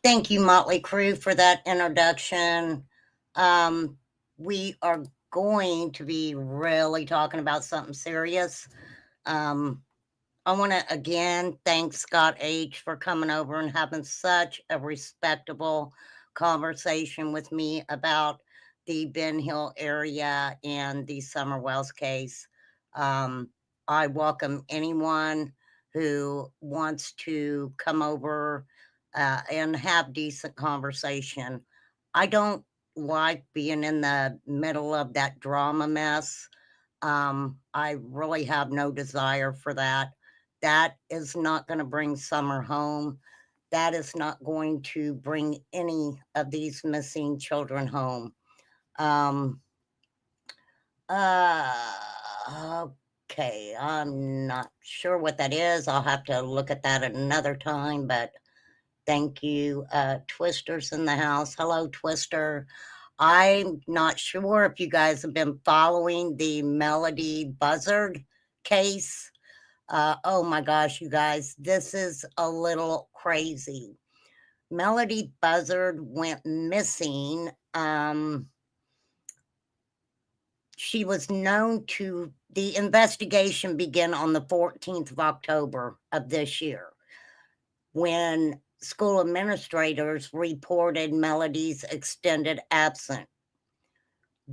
Thank you, Motley Crue, for that introduction. Um, we are going to be really talking about something serious. Um, I want to again thank Scott H. for coming over and having such a respectable conversation with me about the Ben Hill area and the Summer Wells case. Um, I welcome anyone who wants to come over and have decent conversation. I don't like being in the middle of that drama mess. I really have no desire for that. That is not going to bring Summer home. That is not going to bring any of these missing children home. Um, okay, I'm not sure what that is. I'll have to look at that at another time, but thank you. Twister's in the house. Hello, Twister. I'm not sure if you guys have been following the Melodee Buzzard case. Oh my gosh, you guys, this is a little crazy. Melodee Buzzard went missing. She was known to, the investigation began on the 14th of October of this year when school administrators reported Melodee's extended absence.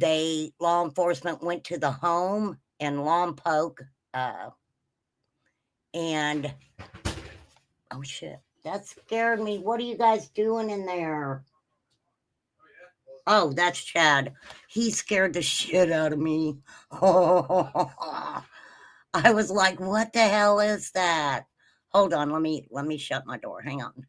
Law enforcement went to the home in Lompoc, and oh shit, that scared me. What are you guys doing in there? Oh, that's Chad. He scared the shit out of me. Oh, I was like, what the hell is that? Hold on, let me shut my door. Hang on.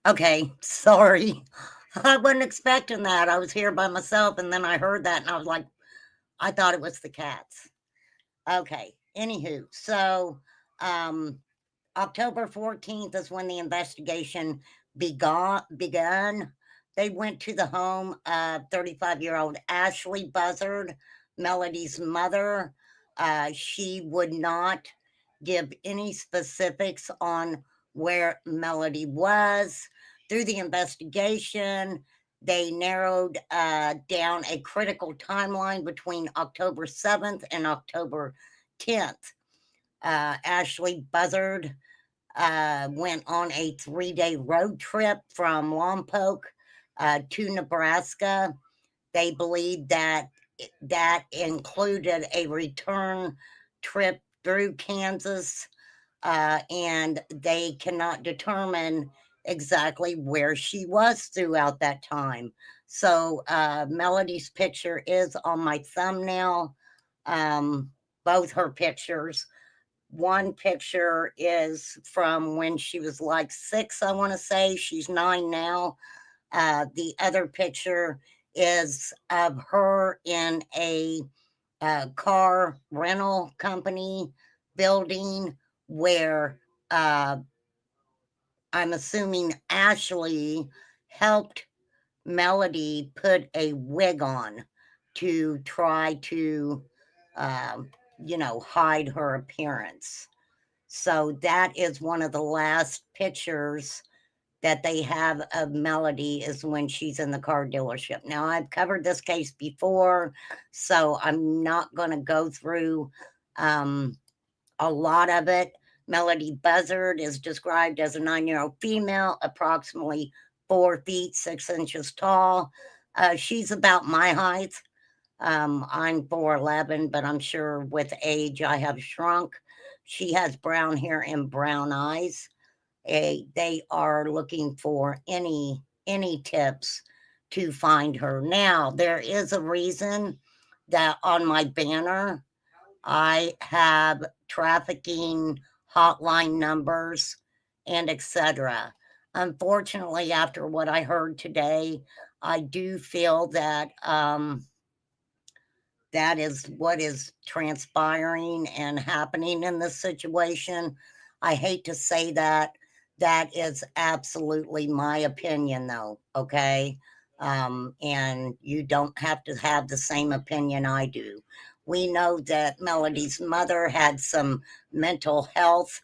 Okay, sorry. I wasn't expecting that. I was here by myself and then I heard that and I was like, I thought it was the cats. Okay. Anywho, so um October 14th is when the investigation begun. They went to the home of 35-year-old Ashley Buzzard, Melodee's mother. She would not give any specifics on where Melodee was. Through the investigation, they narrowed down a critical timeline between October 7th and October 10th. Ashley Buzzard went on a 3-day road trip from Lompoc to Nebraska. They believe that that included a return trip through Kansas, and they cannot determine exactly where she was throughout that time. So, Melodee's picture is on my thumbnail, both her pictures. One picture is from when she was like 6, I want to say. She's 9 now. The other picture is of her in a car rental company building where I'm assuming Ashley helped Melodee put a wig on to try to, hide her appearance. So that is one of the last pictures that they have of Melodee is when she's in the car dealership. Now, I've covered this case before, so I'm not going to go through a lot of it. Melodee Buzzard is described as a 9-year-old female, approximately 4 feet 6 inches tall. She's about my height. I'm 4'11", but I'm sure with age I have shrunk. She has brown hair and brown eyes. They are looking for any tips to find her. Now, there is a reason that on my banner I have trafficking hotline numbers and etc. Unfortunately, after what I heard today, I do feel that that is what is transpiring and happening in this situation. I hate to say that That is absolutely my opinion, though, okay? And you don't have to have the same opinion I do. We know that Melodee's mother had some mental health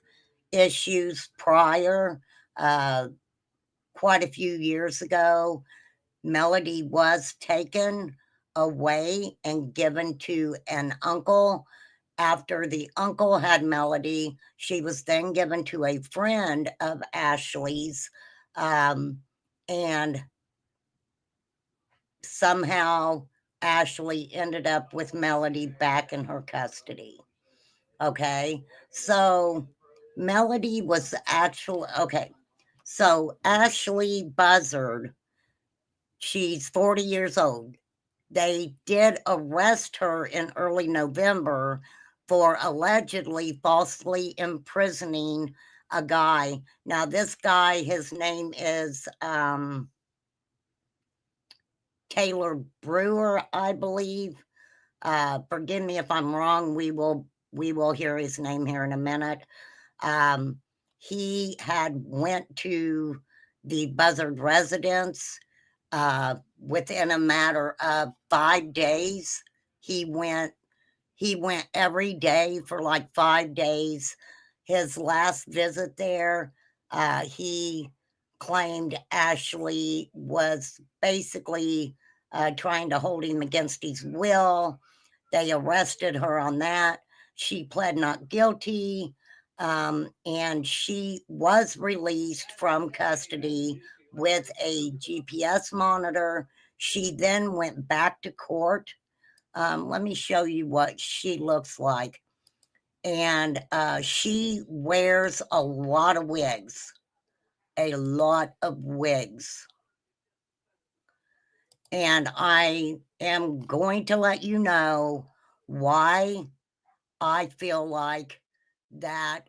issues prior, uh, quite a few years ago. Melodee was taken away and given to an uncle. After the uncle had Melodee, she was then given to a friend of Ashley's, um, and somehow Ashley ended up with Melodee back in her custody. Okay, so Melodee was actually okay. So Ashley Buzzard, she's 40 years old. They did arrest her in early November for allegedly falsely imprisoning a guy. Now, this guy, his name is Taylor Brewer, I believe. Forgive me if I'm wrong. We will hear his name here in a minute. Um, he had went to the Buzzard residence within a matter of 5 days. He went he went every day for like 5 days. His last visit there, he claimed Ashley was basically trying to hold him against his will. They arrested her on that. She pled not guilty, and she was released from custody with a GPS monitor. She then went back to court. Let me show you what she looks like. And she wears a lot of wigs, a lot of wigs. And I am going to let you know why I feel like that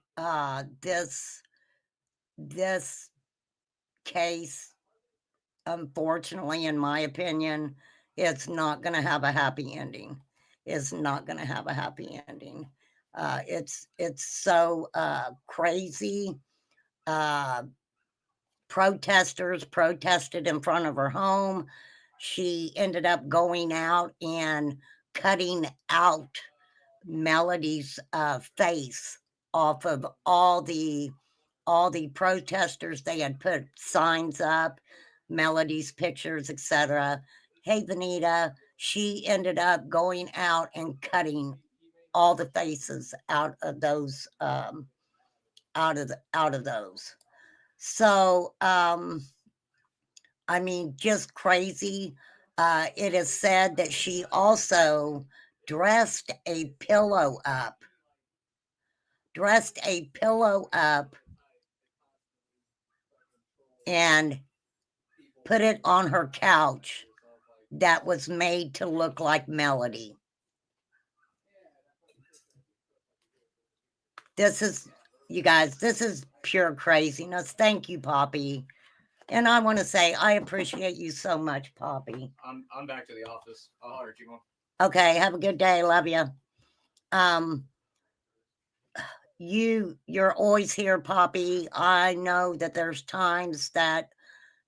this case, unfortunately, in my opinion, it's not going to have a happy ending. It's not going to have a happy ending. It's so crazy. Uh, Protesters protested in front of her home. She ended up going out and cutting out Melodee's face off of all the protesters. They had put signs up, Melodee's pictures, etc. Hey, Vanita, she ended up going out and cutting all the faces out of those, out of those. So, I mean, just crazy. It is said that she also dressed a pillow up, dressed a pillow up and put it on her couch that was made to look like Melodee. This is, you guys, this is pure craziness. Thank you, Poppy. And I want to say I appreciate you so much, Poppy. I'm back to the office. I'll holler at you, Mom. Okay, have a good day. Love you. Um, you're always here, Poppy. I know that there's times that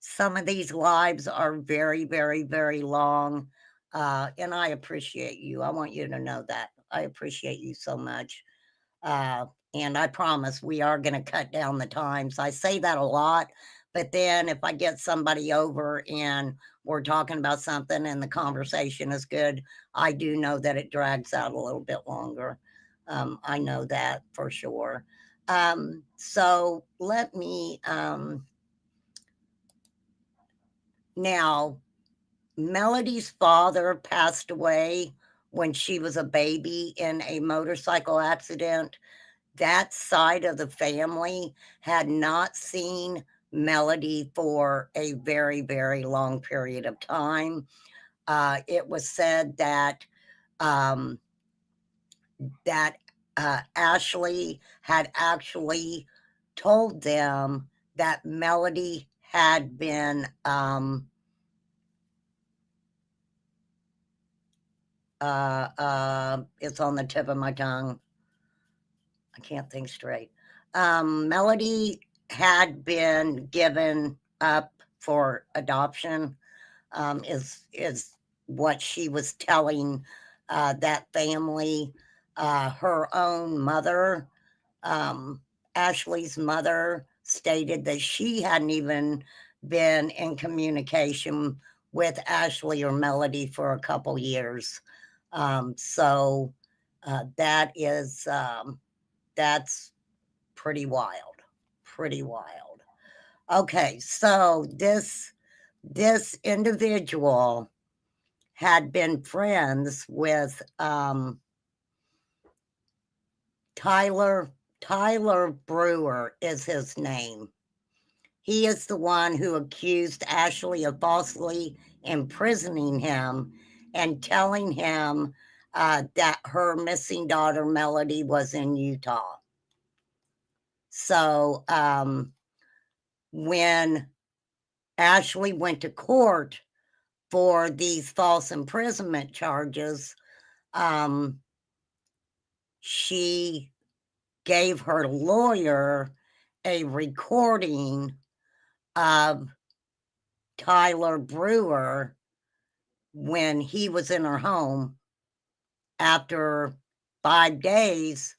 some of these lives are very, very, very long. And I appreciate you. I want you to know that. I appreciate you so much. Uh, and I promise we are going to cut down the times. I say that a lot, but then if I get somebody over and we're talking about something and the conversation is good, I do know that it drags out a little bit longer. I know that for sure. So let me now. Melodee's father passed away when she was a baby in a motorcycle accident. That side of the family had not seen Melodee for a very, very long period of time. It was said that um, that Ashley had actually told them that Melodee had been it's on the tip of my tongue. I can't think straight. Melodee had been given up for adoption, is what she was telling that family. Her own mother, Ashley's mother, stated that she hadn't even been in communication with Ashley or Melodee for a couple years. So that is that's pretty wild, pretty wild. Okay, so this individual had been friends with Tyler Brewer is his name. He is the one who accused Ashley of falsely imprisoning him and telling him that her missing daughter Melodee was in Utah. So when Ashley went to court for these false imprisonment charges, she gave her lawyer a recording of Tyler Brewer when he was in her home. After 5 days,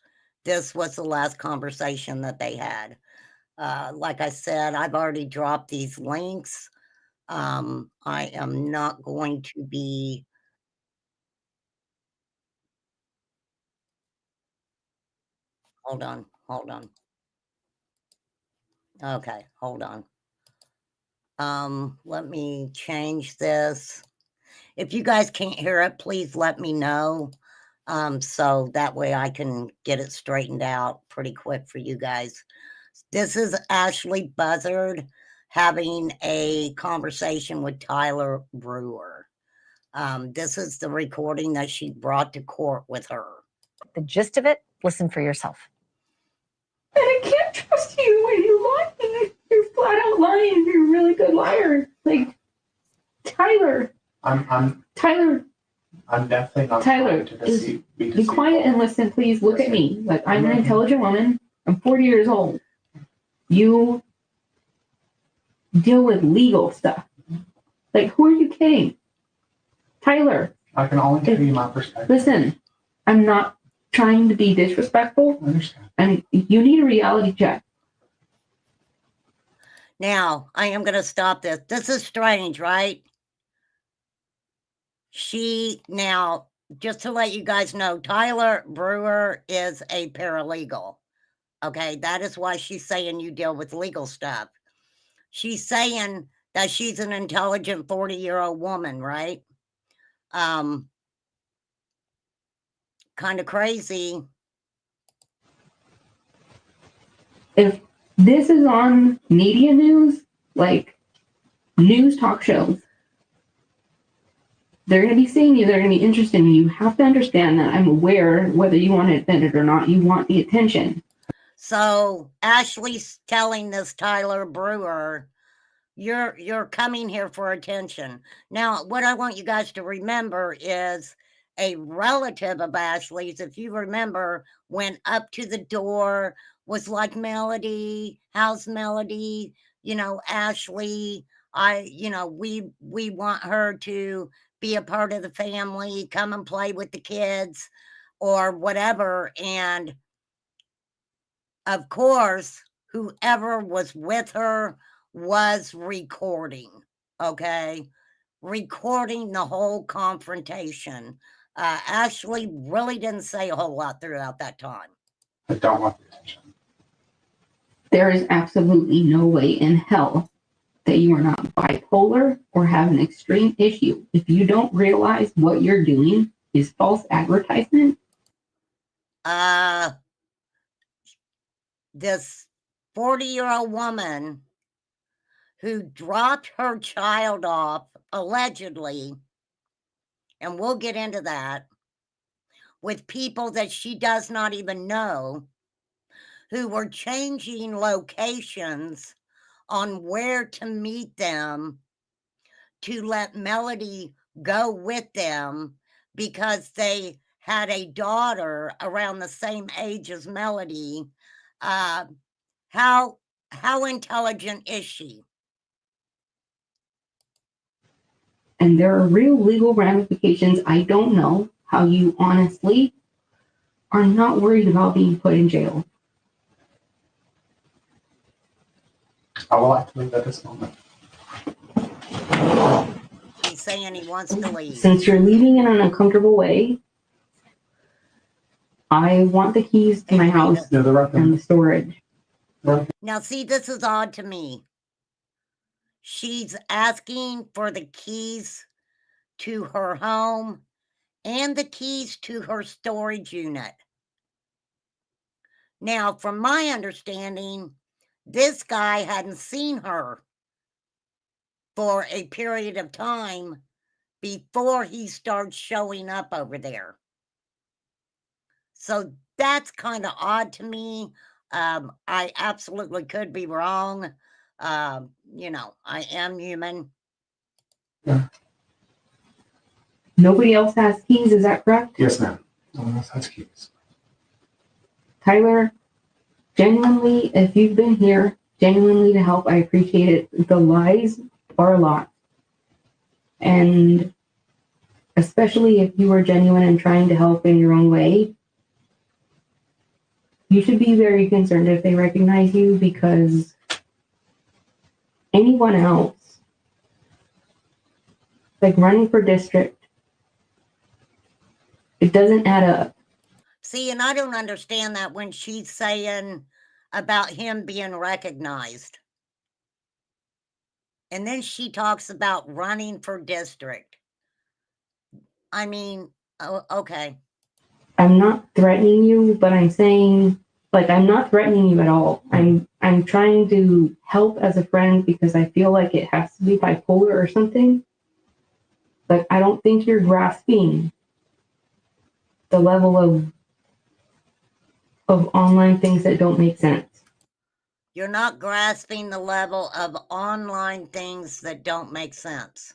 this was the last conversation that they had. Like I said, I've already dropped these links. I am not going to be. Hold on, hold on. Okay, hold on. Let me change this. If you guys can't hear it, please let me know. So that way I can get it straightened out pretty quick for you guys. This is Ashley Buzzard having a conversation with Tyler Brewer. This is the recording that she brought to court with her. The gist of it, listen for yourself. And I can't trust you when you're lying. You're flat out lying. You're a really good liar. Like, Tyler. Tyler. I'm definitely not Tyler, trying to be quiet and listen, please. Look at me. Like, I'm an intelligent woman. I'm 40 years old. You deal with legal stuff. Like, who are you kidding? Tyler. I can only give you my perspective. Listen, I'm not trying to be disrespectful. I understand. And you need a reality check. Now, I am going to stop this. This is strange, right? Now, just to let you guys know, Tyler Brewer is a paralegal. Okay, that is why she's saying you deal with legal stuff. She's saying that she's an intelligent 40-year-old woman, right? Kind of crazy. If this is on media news, like news talk shows, they're going to be seeing you. They're going to be interested in you. You have to understand that I'm aware, whether you want to admit it or not, you want the attention. So Ashley's telling this Tyler Brewer, you're coming here for attention. Now, what I want you guys to remember is a relative of Ashley's, if you remember, went up to the door, was like, Melodee, how's Melodee? You know, Ashley, we want her to be a part of the family, come and play with the kids or whatever. And of course, whoever was with her was recording, okay? Recording the whole confrontation. Ashley really didn't say a whole lot throughout that time. I don't want the attention. There is absolutely no way in hell that you are not bipolar or have an extreme issue if you don't realize what you're doing is false advertisement. This 40-year-old woman who dropped her child off, allegedly, and we'll get into that, with people that she does not even know, who were changing locations on where to meet them to let Melodee go with them because they had a daughter around the same age as Melodee. How How intelligent is she? And there are real legal ramifications. I don't know how you honestly are not worried about being put in jail. I would like to leave at this moment. He's saying he wants to leave. Since you're leaving in an uncomfortable way, I want the keys to my Hey, house Yeah, they're right and there. the storage. Now, see, this is odd to me. She's asking for the keys to her home and the keys to her storage unit. Now, from my understanding, this guy hadn't seen her for a period of time before he starts showing up over there. So that's kind of odd to me. I absolutely could be wrong. You know, I am human. Nobody else has keys, is that correct? Yes, ma'am. No one else has keys. Tyler, genuinely, if you've been here genuinely to help, I appreciate it. The lies are a lot. And especially if you are genuine and trying to help in your own way, you should be very concerned if they recognize you, because anyone else, like running for district, it doesn't add up. See, and I don't understand that when she's saying about him being recognized. And then she talks about running for district. I mean, okay. I'm not threatening you, but I'm saying, like, I'm not threatening you at all. I'm trying to help as a friend because I feel like it has to be bipolar or something. But I don't think you're grasping the level of online things that don't make sense. You're not grasping the level of online things that don't make sense.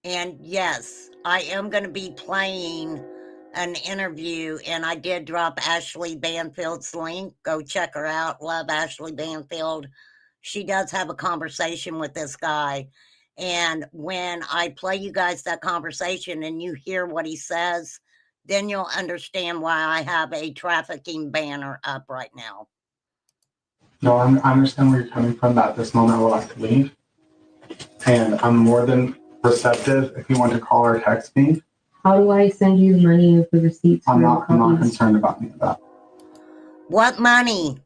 And yes, I am going to be playing an interview, and I did drop Ashley Banfield's link. Go check her out. Love Ashley Banfield. She does have a conversation with this guy. And when I play you guys that conversation and you hear what he says, then you'll understand why I have a trafficking banner up right now. No, I understand where you're coming from. At this moment, I would like to leave. And I'm more than receptive if you want to call or text me. How do I send you the money of the receipts? I'm not concerned about any of that. What money?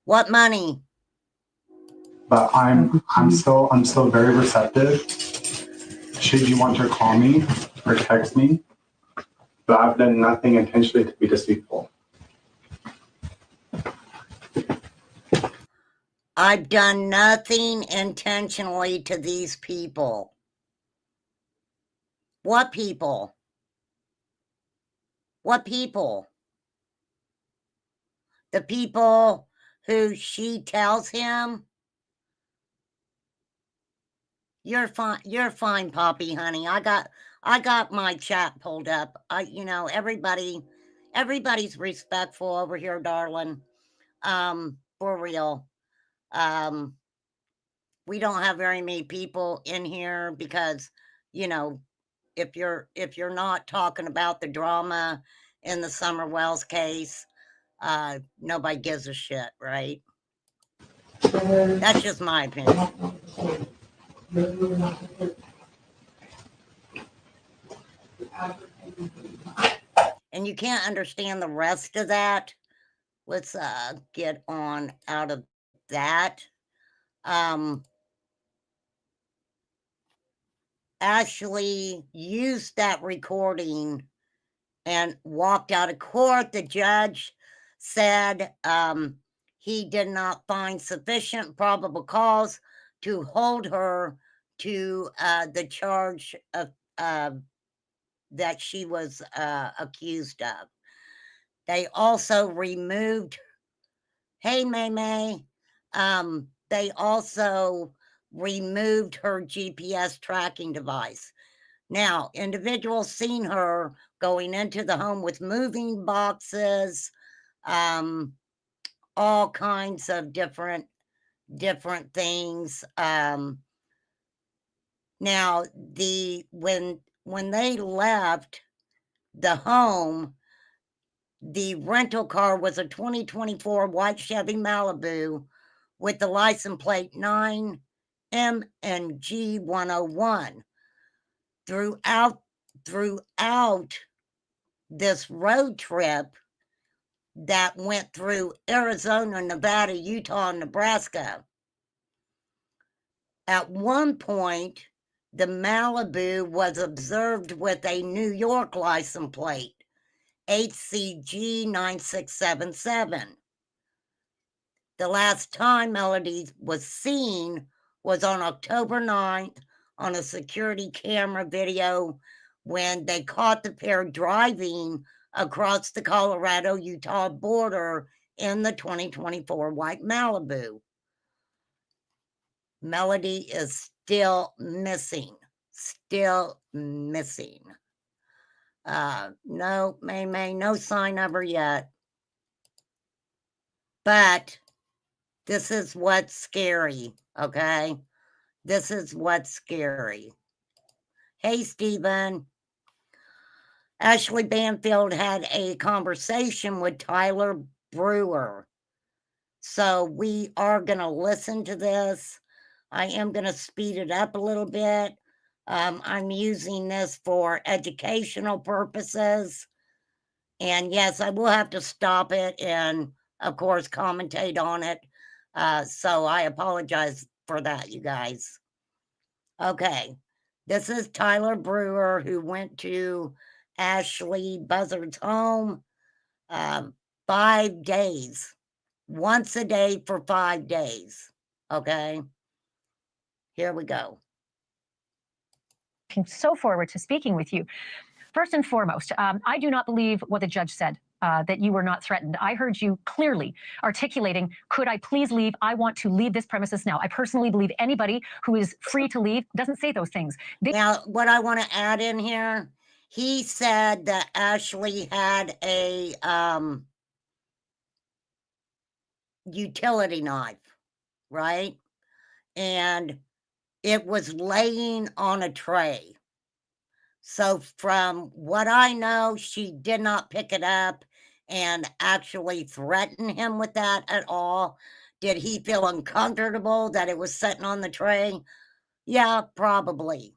What money? But I'm still very receptive. Should you want to call me or text me, but I've done nothing intentionally to be deceitful. I've done nothing intentionally to these people. What people? What people? The people who she tells him? You're fine, Poppy, honey. I got my chat pulled up. You know, everybody's respectful over here, darling. For real. We don't have very many people in here because, you know, if you're not talking about the drama in the Summer Wells case, nobody gives a shit, right? That's just my opinion. And you can't understand the rest of that. Let's get on out of that. Ashley used that recording and walked out of court. The judge said he did not find sufficient probable cause to hold her to the charge of that she was accused of. They also removed, hey, May May, they also removed her GPS tracking device. Now, individuals seen her going into the home with moving boxes, all kinds of different things. Now when they left the home, the rental car was a 2024 white Chevy Malibu with the license plate 9MNG 101. Throughout this road trip that went through Arizona, Nevada, Utah, and Nebraska, at one point, the Malibu was observed with a New York license plate, HCG 9677. The last time Melodee was seen was on October 9th on a security camera video when they caught the pair driving across the Colorado-Utah border in the 2024 white Malibu. Melodee is still missing. No, May, no sign of her yet. But this is what's scary, okay? This is what's scary. Hey, Stephen. Ashley Banfield had a conversation with Tyler Brewer. So we are going to listen to this. I am going to speed it up a little bit. I'm using this for educational purposes. And yes, I will have to stop it and, of course, commentate on it. So I apologize for that, you guys. Okay, this is Tyler Brewer, who went to Ashley Buzzard's home 5 days, once a day for 5 days. Okay, here we go. Looking so forward to speaking with you. First and foremost, I do not believe what the judge said, that you were not threatened. I heard you clearly articulating, could I please leave? I want to leave this premises now. I personally believe anybody who is free to leave doesn't say those things. Now, what I want to add in here, he said that Ashley had a utility knife, right? And it was laying on a tray. So from what I know, she did not pick it up and actually threaten him with that at all. Did he feel uncomfortable that it was sitting on the tray? Yeah, probably.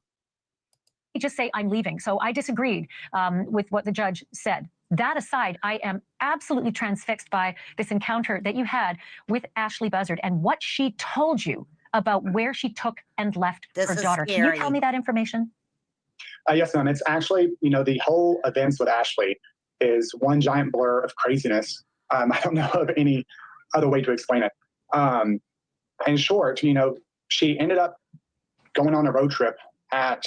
Just say, I'm leaving. So I disagreed with what the judge said. That aside, I am absolutely transfixed by this encounter that you had with Ashley Buzzard and what she told you about where she took and left her daughter. Scary. Can you tell me that information? Yes, ma'am. It's actually, the whole events with Ashley is one giant blur of craziness. I don't know of any other way to explain it. In short, she ended up going on a road trip at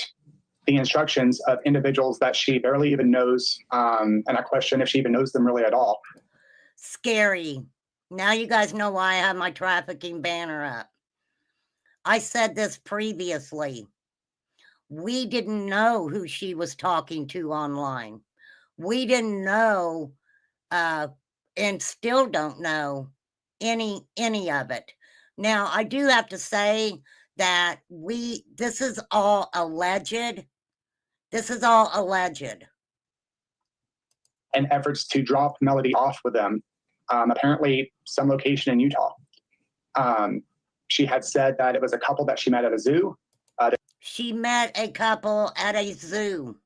the instructions of individuals that she barely even knows. And I question if she even knows them really at all. Scary. Now you guys know why I have my trafficking banner up. I said this previously. We didn't know who she was talking to online. We didn't know, and still don't know any of it. Now, I do have to say that this is all alleged. This is all alleged. And efforts to drop Melodee off with them, apparently some location in Utah. She had said that it was a couple that she met at a zoo. She met a couple at a zoo.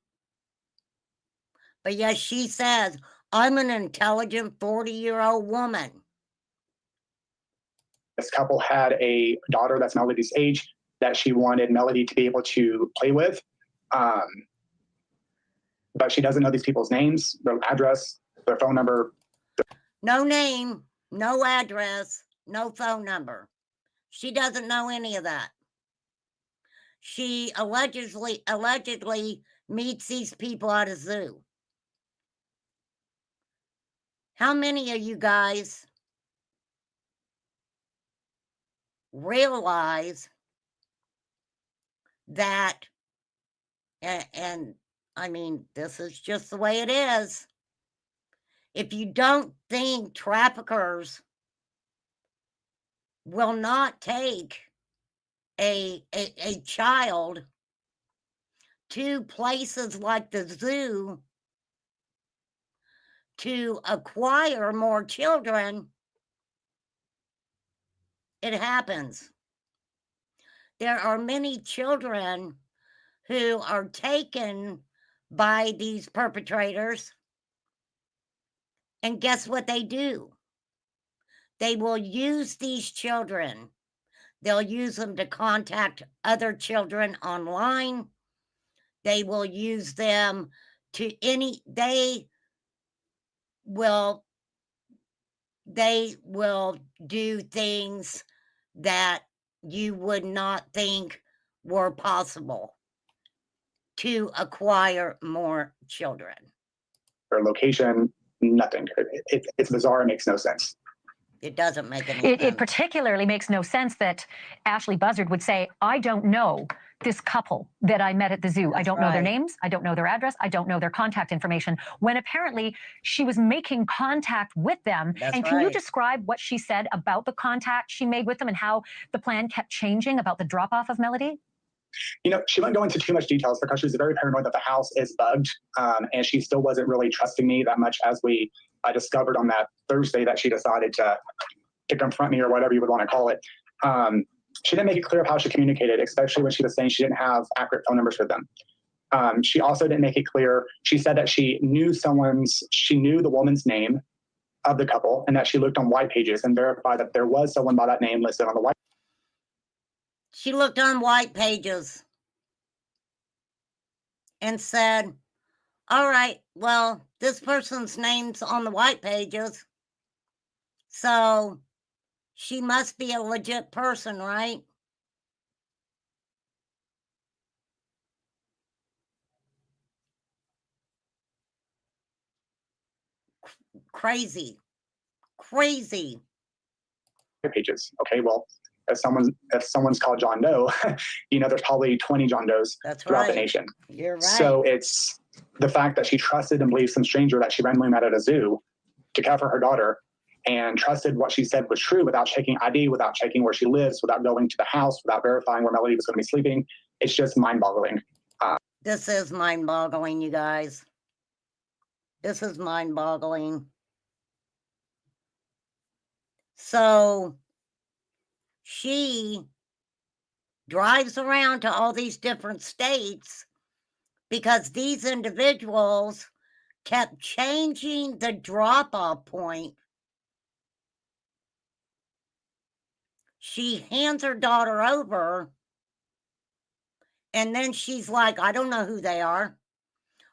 But yes, she says, I'm an intelligent 40-year-old woman. This couple had a daughter that's Melodee's age that she wanted Melodee to be able to play with. But she doesn't know these people's names, their address, their phone number. No name, no address, no phone number. She doesn't know any of that. She allegedly meets these people at a zoo. How many of you guys realize that, and I mean, this is just the way it is. If you don't think traffickers will not take a child to places like the zoo to acquire more children, it happens. There are many children who are taken by these perpetrators, and guess what they do? They will use these children. They'll use them to contact other children online. They will use them to they will do things that you would not think were possible to acquire more children. Her location, nothing. It's bizarre. It makes no sense. It doesn't make any It sense. particularly makes no sense that Ashley Buzzard would say, I don't know this couple that I met at the zoo. I That's don't know their right. names. I don't know their address. I don't know their contact information, when apparently she was making contact with them. That's and can you right. describe what she said about the contact she made with them and how the plan kept changing about the drop-off of Melodee? You know, she wouldn't go into too much details because she was very paranoid that the house is bugged, and she still wasn't really trusting me that much, as we discovered on that Thursday that she decided to confront me, or whatever you would want to call it. She didn't make it clear of how she communicated, especially when she was saying she didn't have accurate phone numbers for them. She also didn't make it clear. She said that she knew the woman's name of the couple, and that she looked on white pages and verified that there was someone by that name listed on the white. She looked on white pages and said, all right, well, this person's name's on the white pages, so she must be a legit person, right? Crazy. Pages. Okay, well, if someone's called John Doe, you know, there's probably 20 John Does That's throughout the right. nation. You're right. So it's the fact that she trusted and believed some stranger that she randomly met at a zoo to care for her daughter, and trusted what she said was true without checking ID, without checking where she lives, without going to the house, without verifying where Melodee was going to be sleeping. It's just mind-boggling. This is mind-boggling, you guys. This is mind-boggling. So she drives around to all these different states because these individuals kept changing the drop-off point. She hands her daughter over, and then she's like, I don't know who they are.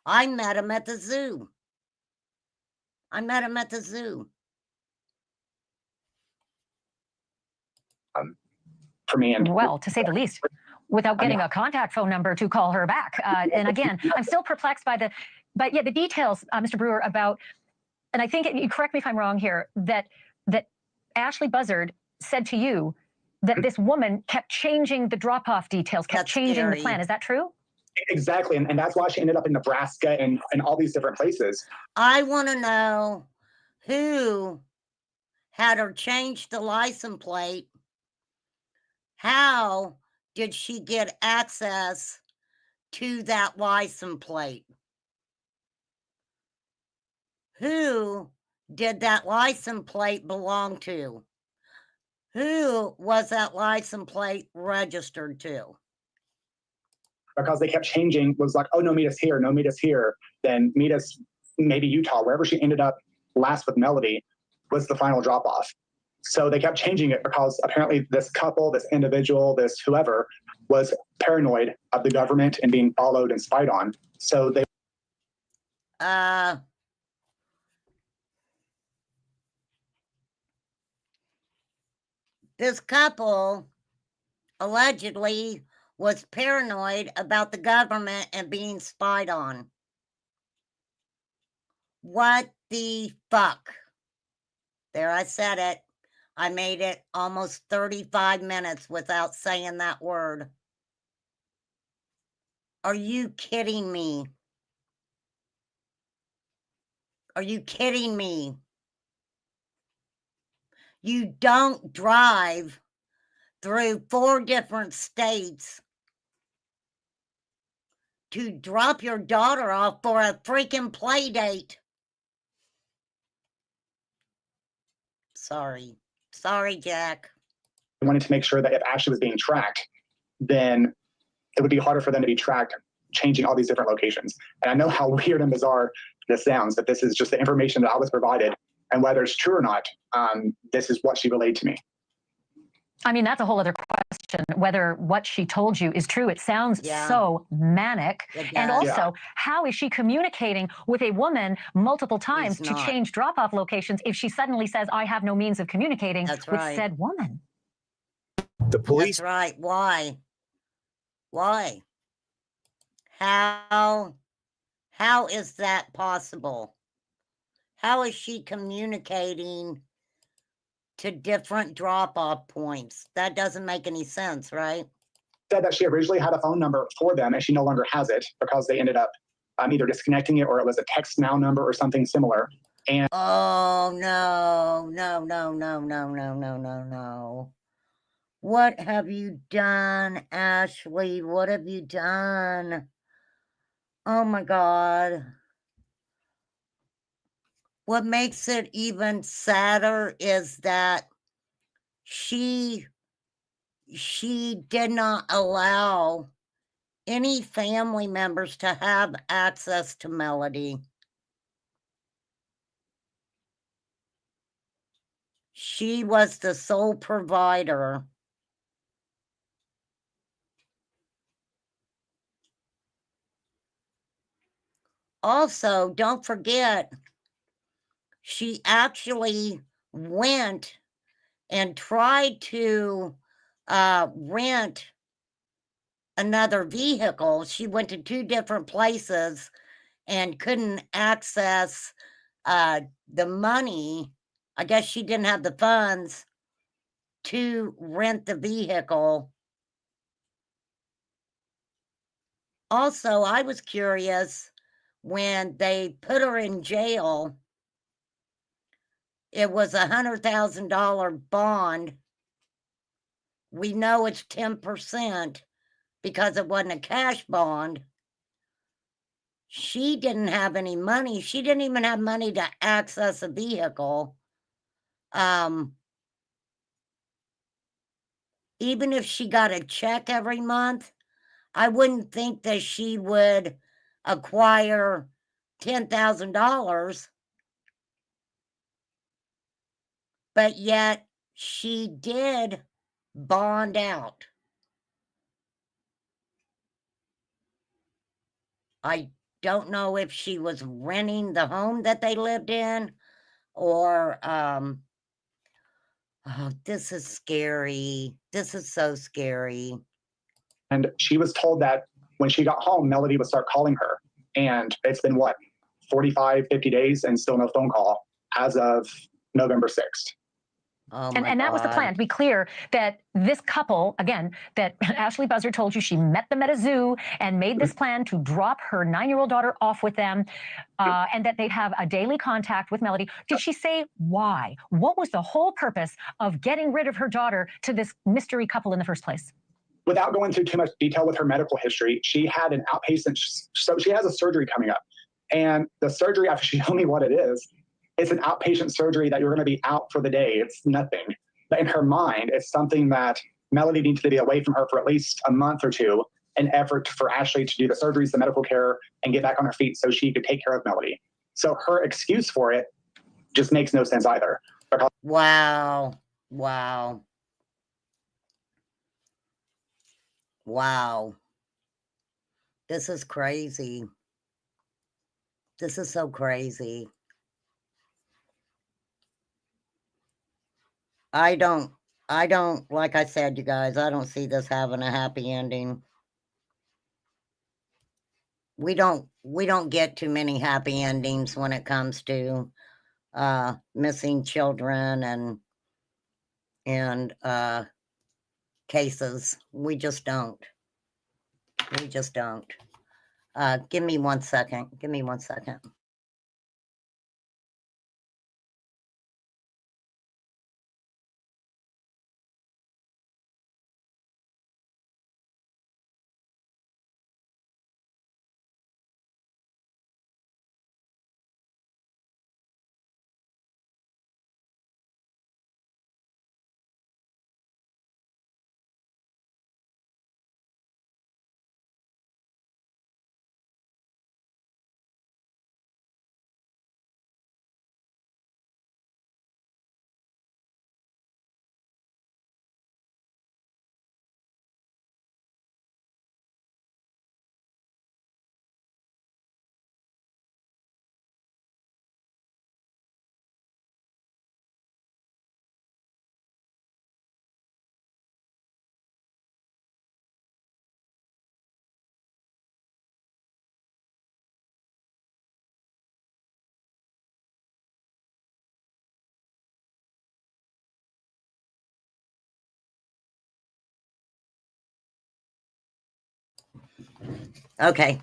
I met them at the zoo. For me, and Well, to say the least, without getting a contact phone number to call her back. And again, I'm still perplexed by the details, Mr. Brewer, about, and I think you correct me if I'm wrong here, that Ashley Buzzard said to you that this woman kept changing the drop-off details, kept That's changing scary. the plan. Is that true? exactly, and that's why she ended up in Nebraska and all these different places. I want to know who had her change the license plate. How did she get access to that license plate? Who did that license plate belong to? Who was that license plate registered to? Because they kept changing, was like, oh, no, meet us here, no, meet us here, then meet us maybe Utah, wherever she ended up last with Melodee was the final drop-off. So they kept changing it because apparently this couple, this individual, this whoever was paranoid of the government and being followed and spied on. So they this couple allegedly was paranoid about the government and being spied on. What the fuck? There, I said it. I made it almost 35 minutes without saying that word. Are you kidding me? Are you kidding me? You don't drive through 4 different states to drop your daughter off for a freaking play date. Sorry. Sorry, Jack. I wanted to make sure that if Ashley was being tracked, then it would be harder for them to be tracked, changing all these different locations. And I know how weird and bizarre this sounds, but this is just the information that I was provided. And whether it's true or not, this is what she relayed to me. I mean, that's a whole other question, whether what she told you is true. It sounds so manic. And also, how is she communicating with a woman multiple times to change drop-off locations if she suddenly says, I have no means of communicating with said woman? The police. That's right. Why? Why? How is that possible? How is she communicating to different drop-off points? That doesn't make any sense, right? Said that she originally had a phone number for them and she no longer has it because they ended up either disconnecting it or it was a text now number or something similar. And oh no. What have you done, Ashley? What have you done? Oh my God. What makes it even sadder is that she did not allow any family members to have access to Melodee. She was the sole provider. Also, don't forget, she actually went and tried to rent another vehicle. She went to 2 different places and couldn't access the money. I guess she didn't have the funds to rent the vehicle. Also, I was curious, when they put her in jail, it was $100,000 bond. We know it's 10% because it wasn't a cash bond. She didn't have any money. She didn't even have money to access a vehicle. Even if she got a check every month, I wouldn't think that she would acquire $10,000. But yet she did bond out. I don't know if she was renting the home that they lived in or, oh, this is scary. This is so scary. And she was told that when she got home, Melodee would start calling her. And it's been, 45, 50 days and still no phone call as of November 6th. Oh and that was the plan, to be clear that this couple, again, that Ashley Buzzard told you she met them at a zoo and made this plan to drop her 9-year-old daughter off with them, and that they'd have a daily contact with Melodee. Did she say why? What was the whole purpose of getting rid of her daughter to this mystery couple in the first place? Without going through too much detail with her medical history, she had an outpatient, so she has a surgery coming up. And the surgery, after she told me what it is, it's an outpatient surgery that you're going to be out for the day. It's nothing. But in her mind, it's something that Melodee needs to be away from her for at least a month or two in effort for Ashley to do the surgeries, the medical care, and get back on her feet so she could take care of Melodee. So her excuse for it just makes no sense either. Wow. This is crazy. This is so crazy. I don't, like I said, you guys, I don't see this having a happy ending. We don't get too many happy endings when it comes to missing children and cases. We just don't. Give me 1 second. Okay.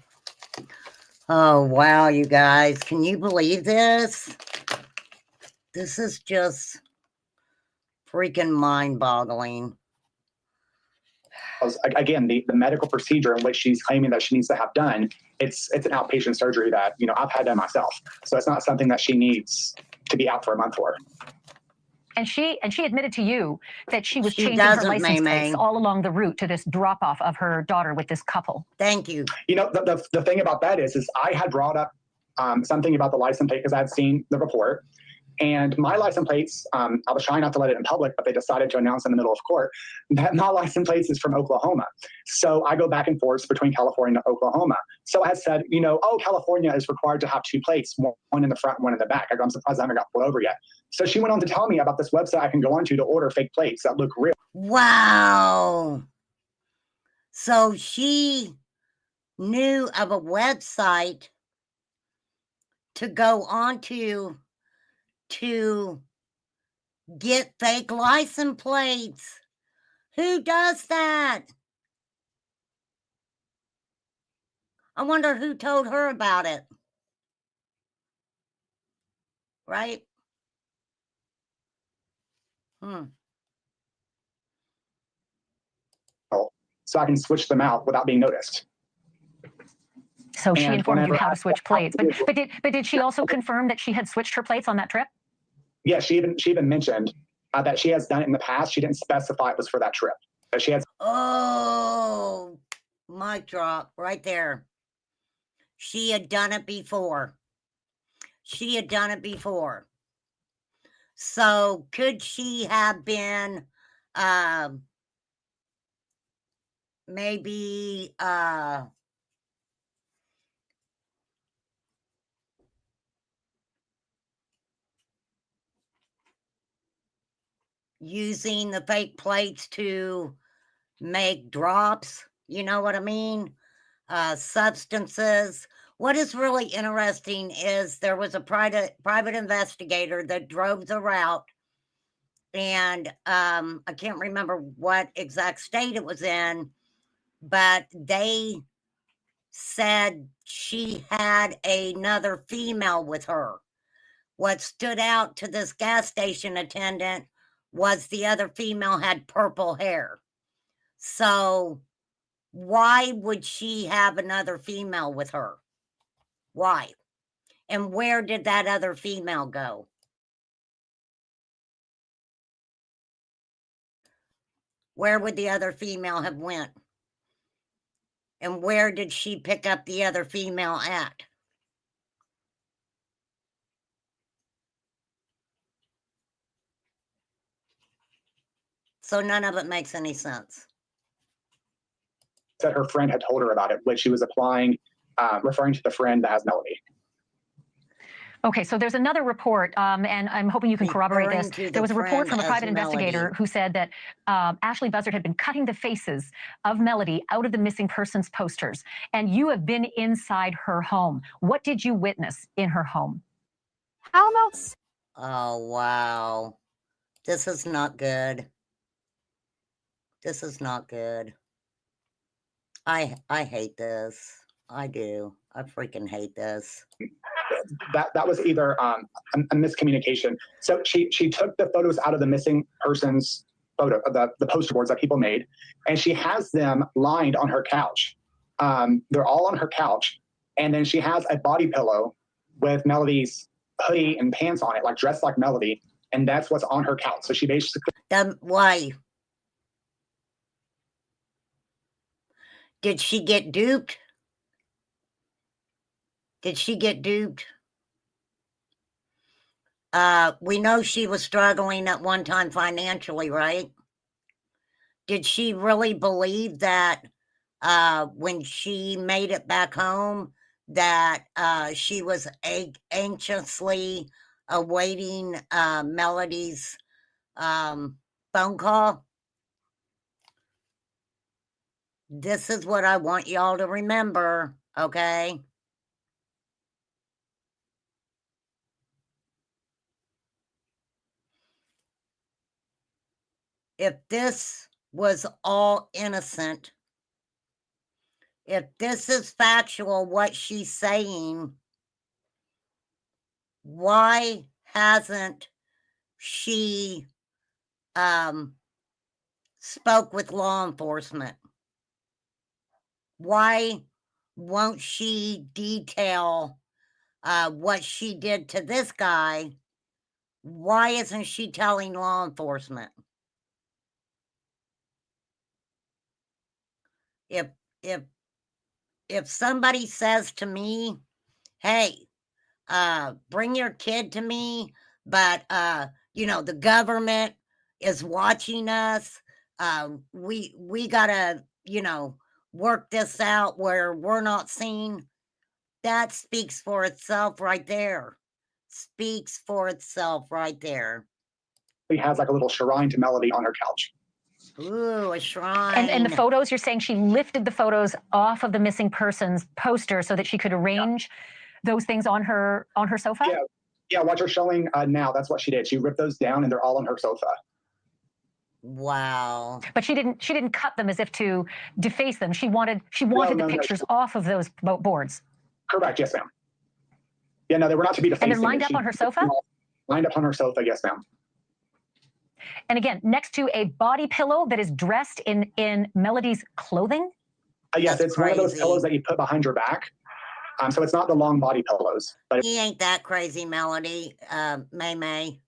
Oh, wow, you guys. Can you believe this? This is just freaking mind-boggling. Again, the medical procedure in which she's claiming that she needs to have done, it's an outpatient surgery that, I've had done myself. So it's not something that she needs to be out for a month for. And she admitted to you that she was She changing her doesn't, license plates May. all along the route to this drop-off of her daughter with this couple. Thank you. The thing about that is I had brought up something about the license plate because I had seen the report. And my license plates, I was trying not to let it in public, but they decided to announce in the middle of court that my license plates is from Oklahoma. So I go back and forth between California and Oklahoma. So I said, California is required to have 2 plates, one in the front, one in the back. I go, I'm surprised I haven't got pulled over yet. So she went on to tell me about this website I can go onto to order fake plates that look real. Wow. So she knew of a website to go onto to get fake license plates. Who does that? I wonder who told her about it. Right? So I can switch them out without being noticed. So she informed you how to switch plates. But did she also confirm that she had switched her plates on that trip? Yeah, she even mentioned that she has done it in the past. She didn't specify it was for that trip. That she has. Oh, mic drop right there. She had done it before. She had done it before. So could she have been maybe using the fake plates to make drops? You know what I mean? Substances. What is really interesting is there was a private investigator that drove the route, and I can't remember what exact state it was in, but they said she had another female with her. What stood out to this gas station attendant was the other female had purple hair. So why would she have another female with her? Why? And where did that other female go? Where would the other female have went? And where did she pick up the other female at? So none of it makes any sense. That her friend had told her about it, which she was applying, referring to the friend that has Melodee. Okay, so there's another report, and I'm hoping you can corroborate this. There was a report from a private investigator who said that Ashley Buzzard had been cutting the faces of Melodee out of the missing persons posters, and you have been inside her home. What did you witness in her home? How else? Oh, wow. This is not good. This is not good. I hate this. I do. I freaking hate this. That was either a miscommunication. So she took the photos out of the missing persons photo, the poster boards that people made, and she has them lined on her couch. They're all on her couch, and then she has a body pillow with Melodee's hoodie and pants on it, like dressed like Melodee, and that's what's on her couch. So she basically. Why? Did she get duped? Did she get duped? We know she was struggling at one time financially, right? Did she really believe that when she made it back home that she was anxiously awaiting Melodee's phone call? This is what I want y'all to remember, okay? If this was all innocent, if this is factual, what she's saying, why hasn't she spoke with law enforcement? Why won't she detail what she did to this guy? Why isn't she telling law enforcement? If if somebody says to me, hey, bring your kid to me, but you know, the government is watching us, we gotta, you know, work this out where we're not seen, that speaks for itself right there. Speaks for itself right there. He has like a little shrine to Melodee on her couch. Ooh, a shrine. And the photos, you're saying she lifted the photos off of the missing persons poster so that she could arrange those things on her sofa? Yeah, what you're showing now, that's what she did. She ripped those down and they're all on her sofa. Wow. But she didn't cut them as if to deface them. She wanted the pictures off of those boards. Correct, yes, ma'am. Yeah, no, they were not to be defaced. And they're lined up on her sofa? Lined up on her sofa, yes, ma'am. And again, next to a body pillow that is dressed in Melodee's clothing? Yes, That's it's one of those crazy. pillows that you put behind your back. So it's not the long body pillows. But He ain't that crazy, Melodee, May.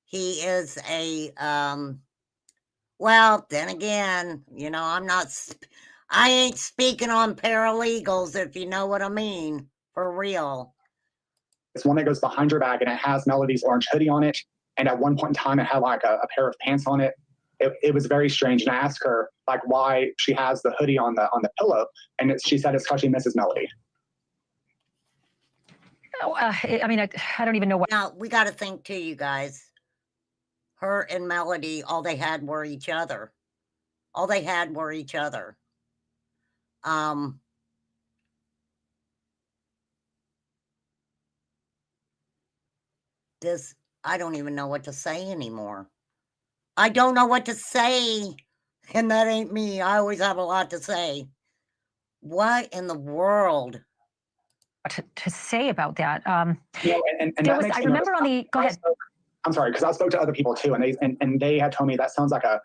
He is a, well, then again, you know, I ain't speaking on paralegals, if you know what I mean, for real. it's one that goes behind your back and it has Melodee's orange hoodie on it. And at one point in time, it had like a pair of pants on it. It was very strange. And I asked her like why she has the hoodie on the pillow. And she said it's because she misses Melodee. Oh, I mean, I don't even know what. Now, we got to think too, you guys. Her and Melodee, all they had were each other. All they had were each other. I don't even know what to say anymore. I don't know what to say. And that ain't me. I always have a lot to say. What in the world? To say about that. You know, and there that was, makes I me remember nervous. on the, go ahead. I'm sorry, because I spoke to other people too, and they had told me that sounds like a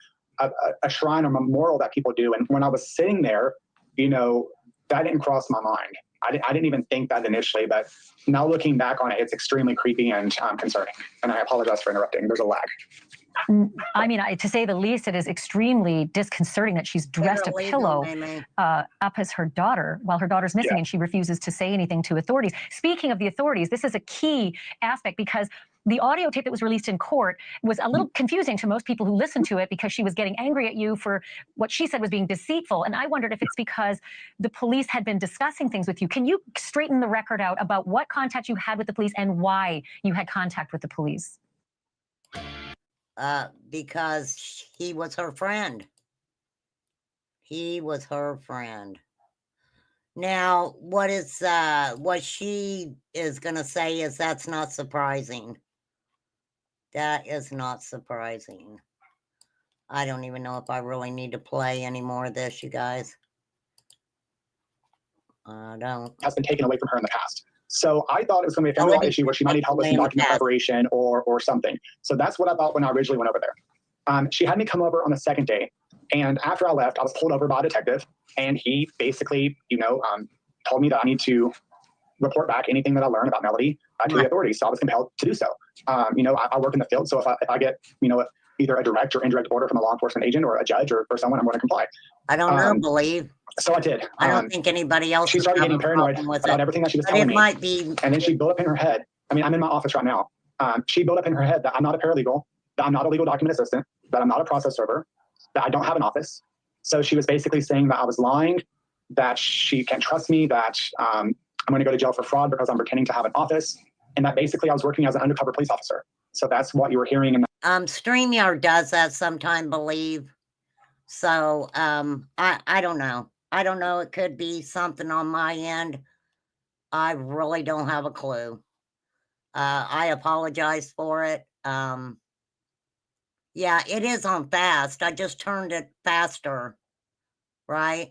shrine or memorial that people do. And when I was sitting there, you know, that didn't cross my mind. I didn't even think that initially, but now looking back on it, it's extremely creepy and concerning. And I apologize for interrupting. There's a lag. I mean, to say the least, it is extremely disconcerting that she's dressed a pillow up as her daughter while her daughter's missing, and she refuses to say anything to authorities. Speaking of the authorities, this is a key aspect because the audio tape that was released in court was a little confusing to most people who listened to it because she was getting angry at you for what she said was being deceitful. And I wondered if it's because the police had been discussing things with you. Can you straighten the record out about what contact you had with the police and why you had contact with the police? Because he was her friend. He was her friend. Now, what she is going to say is that's not surprising. That is not surprising. I don't even know if I really need to play any more of this, you guys. I don't. Has been taken away from her in the past. So I thought it was going to be a federal issue where she might need help with some document preparation or something. So that's what I thought when I originally went over there. She had me come over on the second day. And after I left, I was pulled over by a detective. And he basically, you know, told me that I need to report back anything that I learned about Melodee to the authorities. So I was compelled to do so. You know, I work in the field. So if I get, you know, either a direct or indirect order from a law enforcement agent or a judge or someone, I'm going to comply. I don't know, believe. So I did. I don't think anybody else. She started getting paranoid about everything that she was telling me. Might be. And then she built up in her head. I mean, I'm in my office right now. She built up in her head that I'm not a paralegal, that I'm not a legal document assistant, that I'm not a process server, that I don't have an office. So she was basically saying that I was lying, that she can't trust me, that I'm going to go to jail for fraud because I'm pretending to have an office, and that basically I was working as an undercover police officer. So that's what you were hearing. StreamYard does that sometime, believe. So I don't know. I don't know. It could be something on my end. I really don't have a clue. I apologize for it. Yeah, it is on fast. I just turned it faster, right?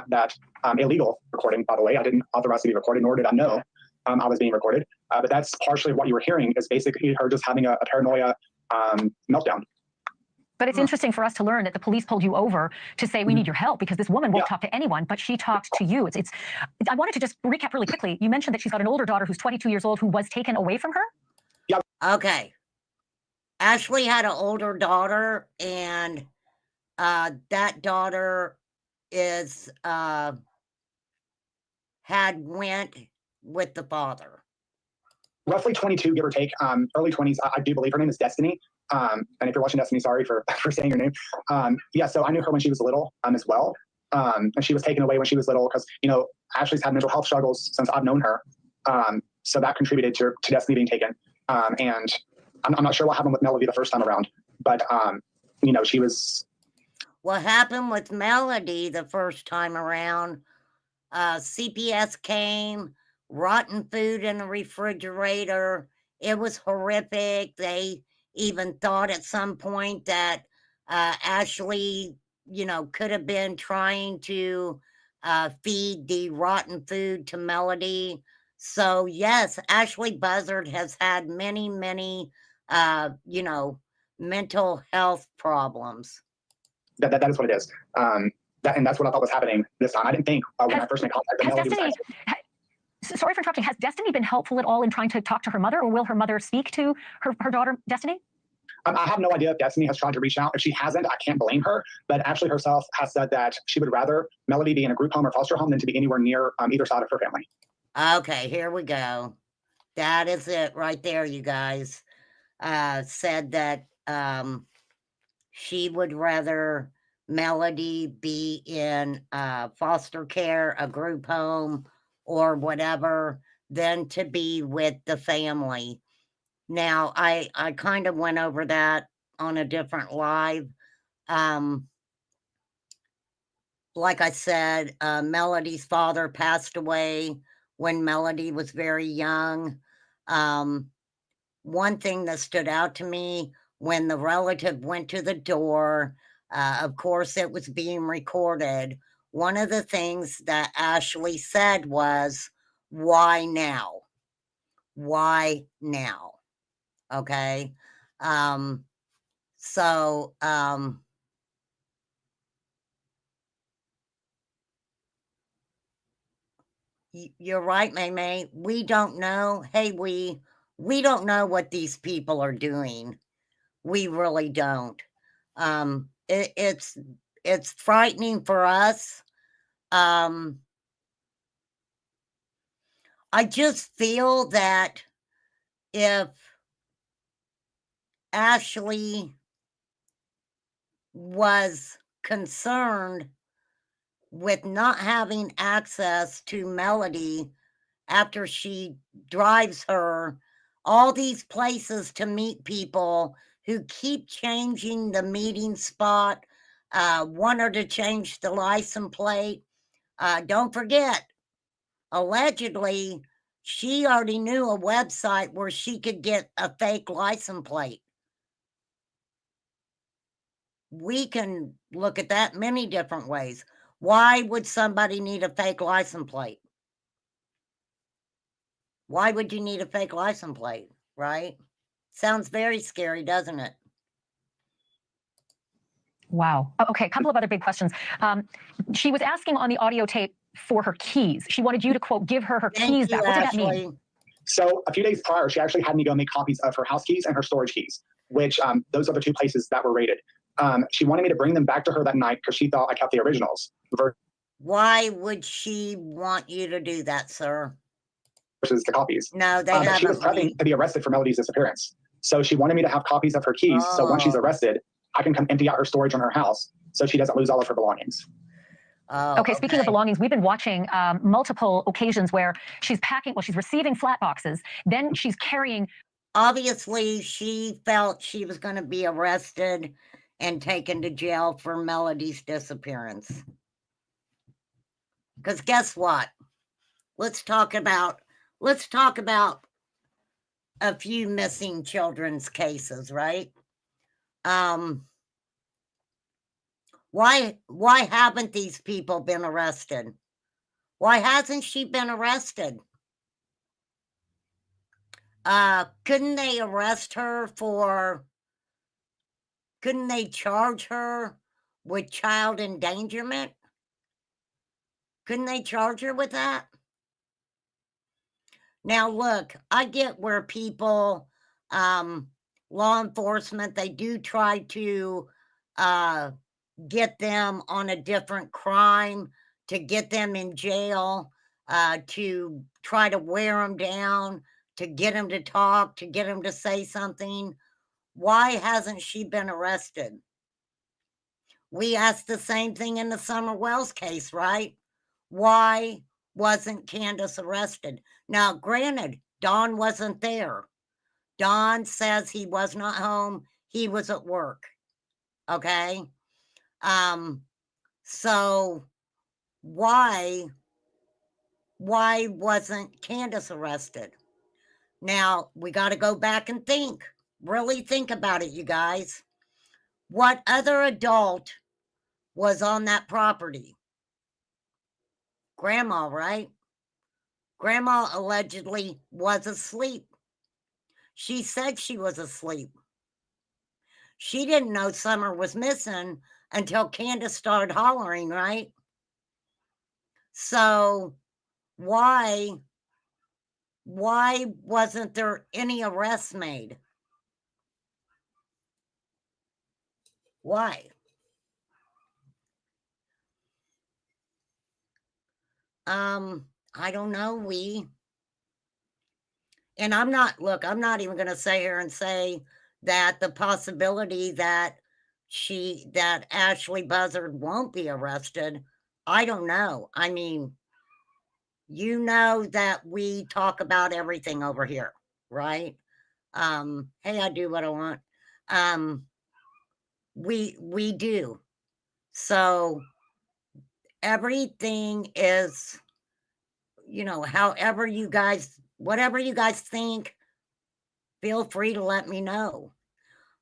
that illegal recording, by the way. I didn't authorize to be recorded, nor did I know I was being recorded. But that's partially what you were hearing, is basically her just having a paranoia meltdown. But it's interesting for us to learn that the police pulled you over to say, we need your help, because this woman won't talk to anyone, but she talked to you. I wanted to just recap really quickly. You mentioned that she's got an older daughter who's 22 years old who was taken away from her? Yeah. Okay. Ashley had an older daughter, and that daughter is had went with the father. Roughly 22, give or take, early 20s. I do believe her name is Destiny. And if you're watching Destiny, sorry for saying your name. Yeah, so I knew her when she was little as well. And she was taken away when she was little because, Ashley's had mental health struggles since I've known her. So that contributed to Destiny being taken. And I'm not sure what happened with Melodee the first time around, but, she was... What happened with Melodee the first time around, CPS came, rotten food in the refrigerator. It was horrific. They even thought at some point that Ashley, could have been trying to feed the rotten food to Melodee. So yes, Ashley Buzzard has had many, many, mental health problems. That is what it is. And that's what I thought was happening this time. I didn't think when I first made contact that Melodee was... Sorry for interrupting. Has Destiny been helpful at all in trying to talk to her mother, or will her mother speak to her daughter, Destiny? I have no idea if Destiny has tried to reach out. If she hasn't, I can't blame her. But Ashley herself has said that she would rather Melodee be in a group home or foster home than to be anywhere near either side of her family. Okay, here we go. That is it right there, you guys. Said that she would rather Melodee be in foster care, a group home, or whatever, than to be with the family. Now, I kind of went over that on a different live. Like I said, Melodee's father passed away when Melodee was very young. One thing that stood out to me, when the relative went to the door, of course, it was being recorded. One of the things that Ashley said was, why now? Why now? Okay. You're right, May. We don't know. Hey, we don't know what these people are doing. We really don't. It's frightening for us. I just feel that if Ashley was concerned with not having access to Melodee after she drives her all these places to meet people who keep changing the meeting spot, want her to change the license plate. Don't forget, allegedly, she already knew a website where she could get a fake license plate. We can look at that many different ways. Why would somebody need a fake license plate? Why would you need a fake license plate, right? Sounds very scary, doesn't it? Wow. Okay, a couple of other big questions. She was asking on the audio tape for her keys. She wanted you to, quote, give her keys back. What did that mean? So a few days prior, she actually had me go make copies of her house keys and her storage keys, which those are the two places that were raided. She wanted me to bring them back to her that night because she thought I kept the originals. Why would she want you to do that, sir? Versus the copies. No, they haven't. She was prepping to be arrested for Melodee's disappearance. So she wanted me to have copies of her keys. So once she's arrested, I can come empty out her storage in her house so she doesn't lose all of her belongings. Okay, speaking of belongings, we've been watching multiple occasions where she's packing, she's receiving flat boxes, then she's carrying. Obviously, she felt she was going to be arrested and taken to jail for Melodee's disappearance. Because guess what? Let's talk about a few missing children's cases, right? Why haven't these people been arrested? Why hasn't she been arrested? Couldn't they arrest her for, couldn't they charge her with child endangerment? Couldn't they charge her with that? Now, look, I get where people, law enforcement, they do try to get them on a different crime, to get them in jail, to try to wear them down, to get them to talk, to get them to say something. Why hasn't she been arrested? We asked the same thing in the Summer Wells case, right? Why wasn't Candace arrested? Now, granted, Don wasn't there. Don says he was not home. He was at work. Okay. So why wasn't Candace arrested? Now, we got to go back and think. Really think about it, you guys. What other adult was on that property? Grandma, right? Grandma allegedly was asleep. She said she was asleep. She didn't know Summer was missing until Candace started hollering, right? So why wasn't there any arrests made? Why? I don't know. And I'm not even going to sit here and say that the possibility that Ashley Buzzard won't be arrested. I don't know. I mean, you know that we talk about everything over here, right? Hey, I do what I want. We do. So everything is, whatever you guys think, feel free to let me know.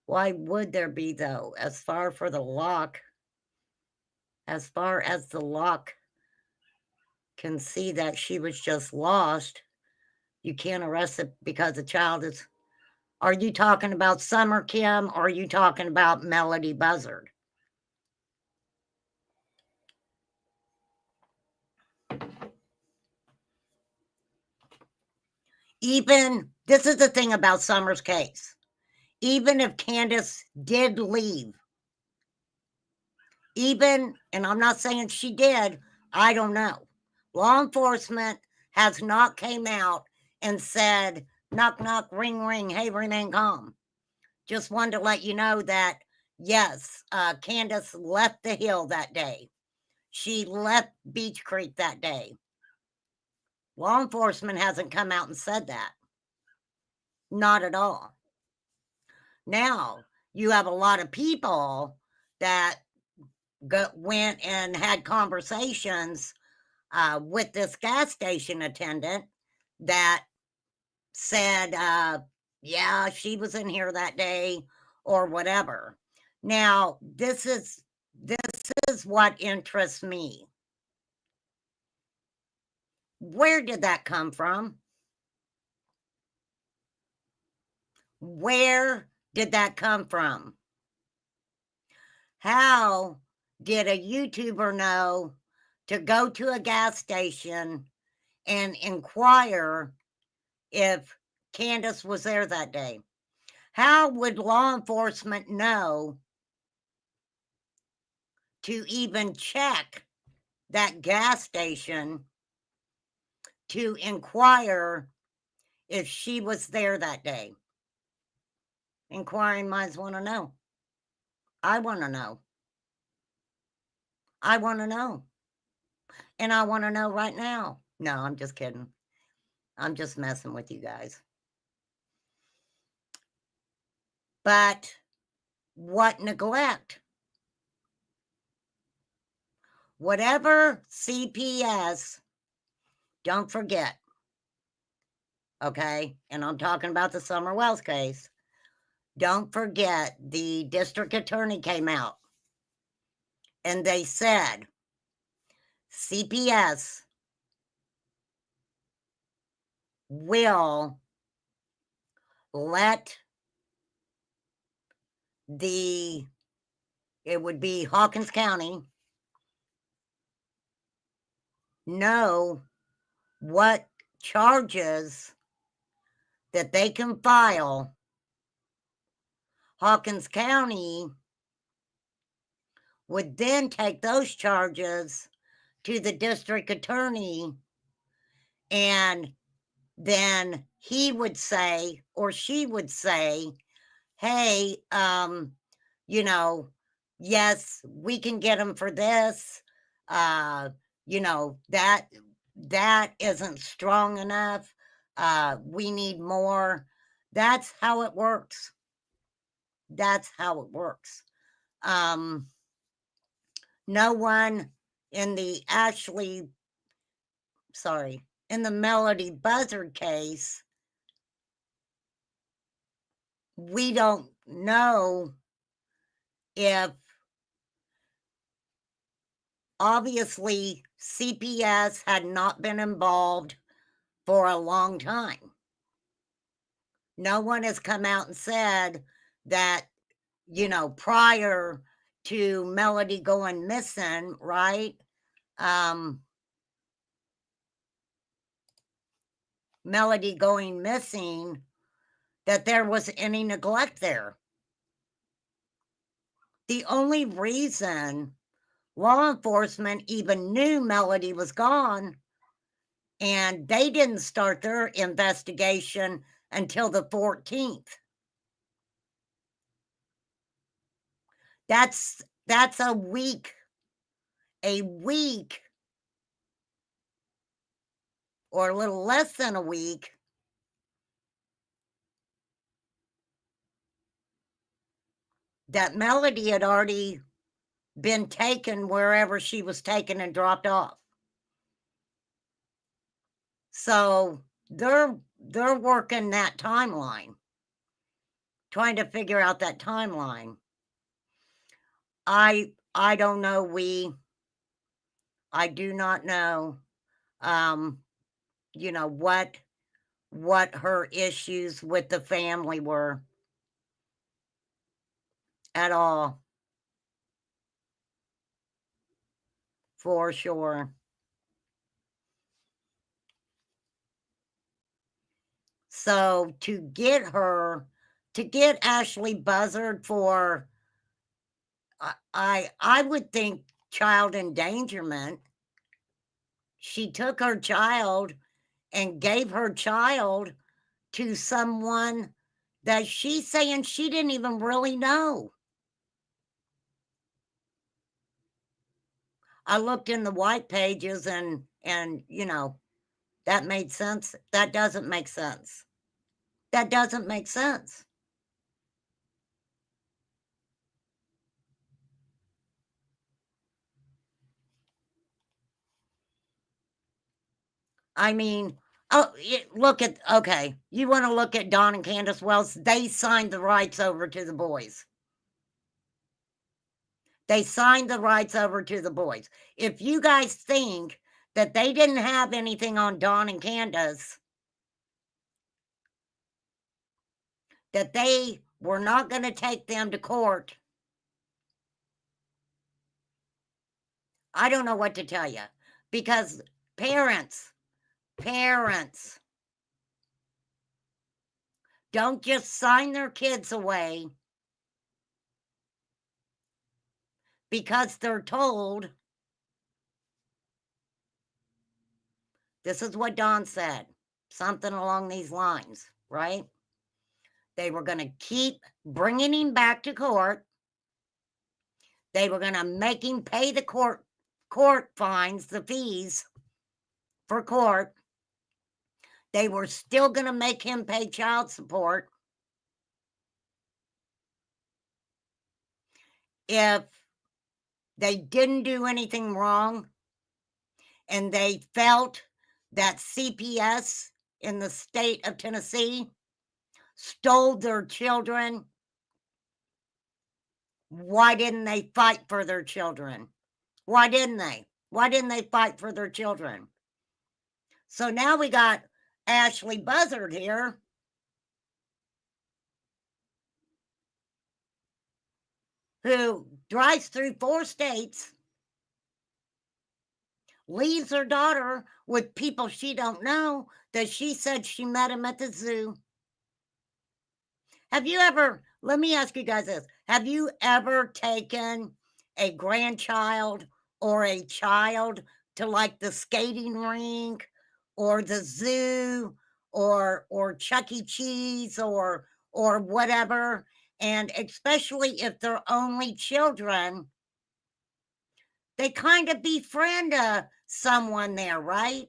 Why would there be, though? As far as the lock can see that she was just lost, you can't arrest it because the child is. Are you talking about Summer, Kim, or are you talking about Melodee Buzzard? Even, this is the thing about Summer's case. Even if Candace did leave, and I'm not saying she did, I don't know. Law enforcement has not came out and said, knock, knock, ring, ring, hey, remain calm. Just wanted to let you know that, yes, Candace left the hill that day. She left Beach Creek that day. Law enforcement hasn't come out and said that. Not at all. Now, you have a lot of people that went and had conversations with this gas station attendant that said, yeah, she was in here that day or whatever. Now, this is what interests me. Where did that come from? Where did that come from? How did a YouTuber know to go to a gas station and inquire if Candace was there that day? How would law enforcement know to even check that gas station to inquire if she was there that day? Inquiring minds want to know. I want to know. I want to know. And I want to know right now. No, I'm just kidding. I'm just messing with you guys. But what neglect? Whatever CPS, don't forget. Okay? And I'm talking about the Summer Wells case. Don't forget, the district attorney came out and they said CPS will let it would be Hawkins County, know what charges that they can file. Hawkins County would then take those charges to the district attorney, and then he would say, or she would say, hey, you know, yes, we can get them for this. You know, that isn't strong enough. We need more. That's how it works. That's how it works. No one in the in the Melodee Buzzard case, we don't know if, obviously, CPS had not been involved for a long time. No one has come out and said that, you know, prior to Melodee going missing, right? Melodee going missing, that there was any neglect there. The only reason law enforcement even knew Melodee was gone, and they didn't start their investigation until the 14th. That's a week or a little less than a week that Melodee had already been taken wherever she was taken and dropped off. So they're working that timeline, trying to figure out that timeline. I don't know. I do not know, you know, what her issues with the family were at all. For sure. So to get Ashley Buzzard for, I would think, child endangerment. She took her child and gave her child to someone that she's saying she didn't even really know. I looked in the white pages and you know, that made sense. That doesn't make sense. That doesn't make sense. I mean, look at, okay, you want to look at Don and Candace Wells? They signed the rights over to the boys. They signed the rights over to the boys. If you guys think that they didn't have anything on Don and Candace, that they were not going to take them to court, I don't know what to tell you. Because parents don't just sign their kids away because they're told. This is what Don said, something along these lines, right? They were going to keep bringing him back to court. They were going to make him pay the court fines, the fees for court. They were still going to make him pay child support. If they didn't do anything wrong and they felt that CPS in the state of Tennessee stole their children, why didn't they fight for their children? Why didn't they? Why didn't they fight for their children? So now we got Ashley Buzzard here. Who drives through 4 states, leaves her daughter with people she don't know that she said she met him at the zoo. Have you ever, let me ask you guys this, have you ever taken a grandchild or a child to like the skating rink or the zoo or Chuck E. Cheese or whatever? And especially if they're only children, they kind of befriend someone there, right?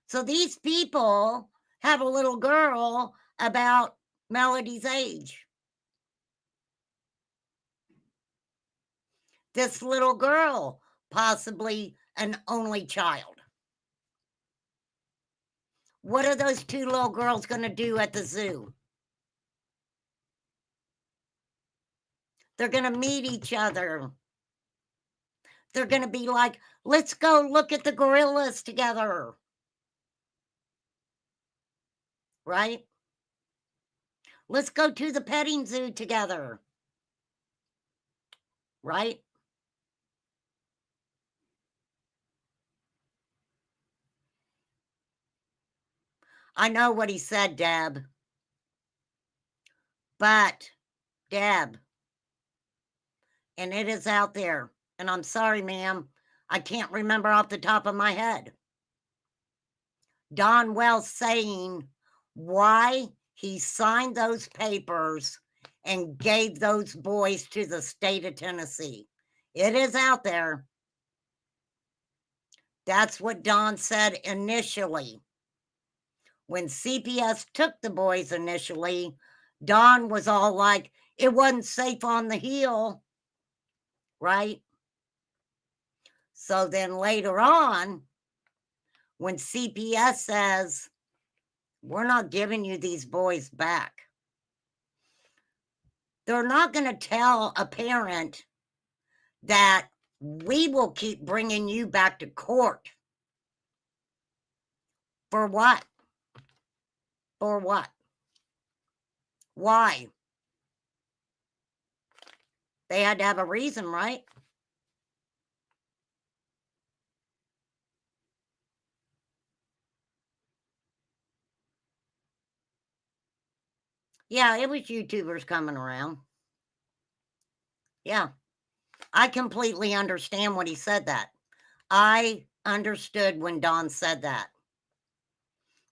So these people have a little girl about Melodee's age. This little girl, possibly an only child. What are those 2 little girls going to do at the zoo? They're going to meet each other. They're going to be like, let's go look at the gorillas together. Right? Let's go to the petting zoo together. Right? I know what he said, Deb. But, Deb, and it is out there, and I'm sorry, ma'am, I can't remember off the top of my head. Don Wells saying why he signed those papers and gave those boys to the state of Tennessee. It is out there. That's what Don said initially. When CPS took the boys initially, Don was all like, it wasn't safe on the hill, right? So then later on, when CPS says, we're not giving you these boys back, they're not going to tell a parent that we will keep bringing you back to court. For what? For what? Why? They had to have a reason, right? Yeah, it was YouTubers coming around. Yeah, I completely understand when he said that. I understood when Don said that.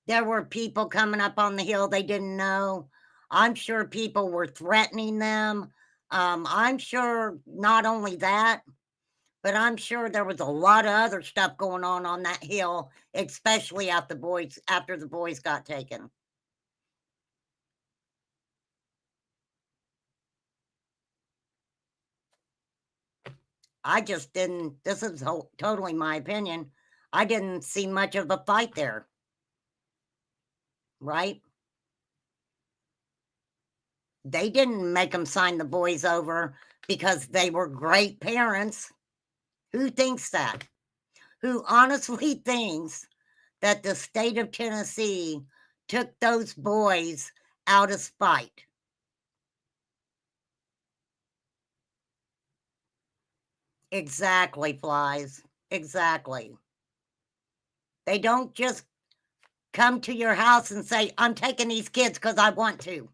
There were people coming up on the hill they didn't know. I'm sure people were threatening them. I'm sure not only that, but I'm sure there was a lot of other stuff going on that hill, especially after the boys got taken. I just didn't, this is totally my opinion, I didn't see much of a fight there. Right? They didn't make them sign the boys over because they were great parents. Who thinks that? Who honestly thinks that the state of Tennessee took those boys out of spite? Exactly, Flies. Exactly. They don't just come to your house and say, I'm taking these kids because I want to.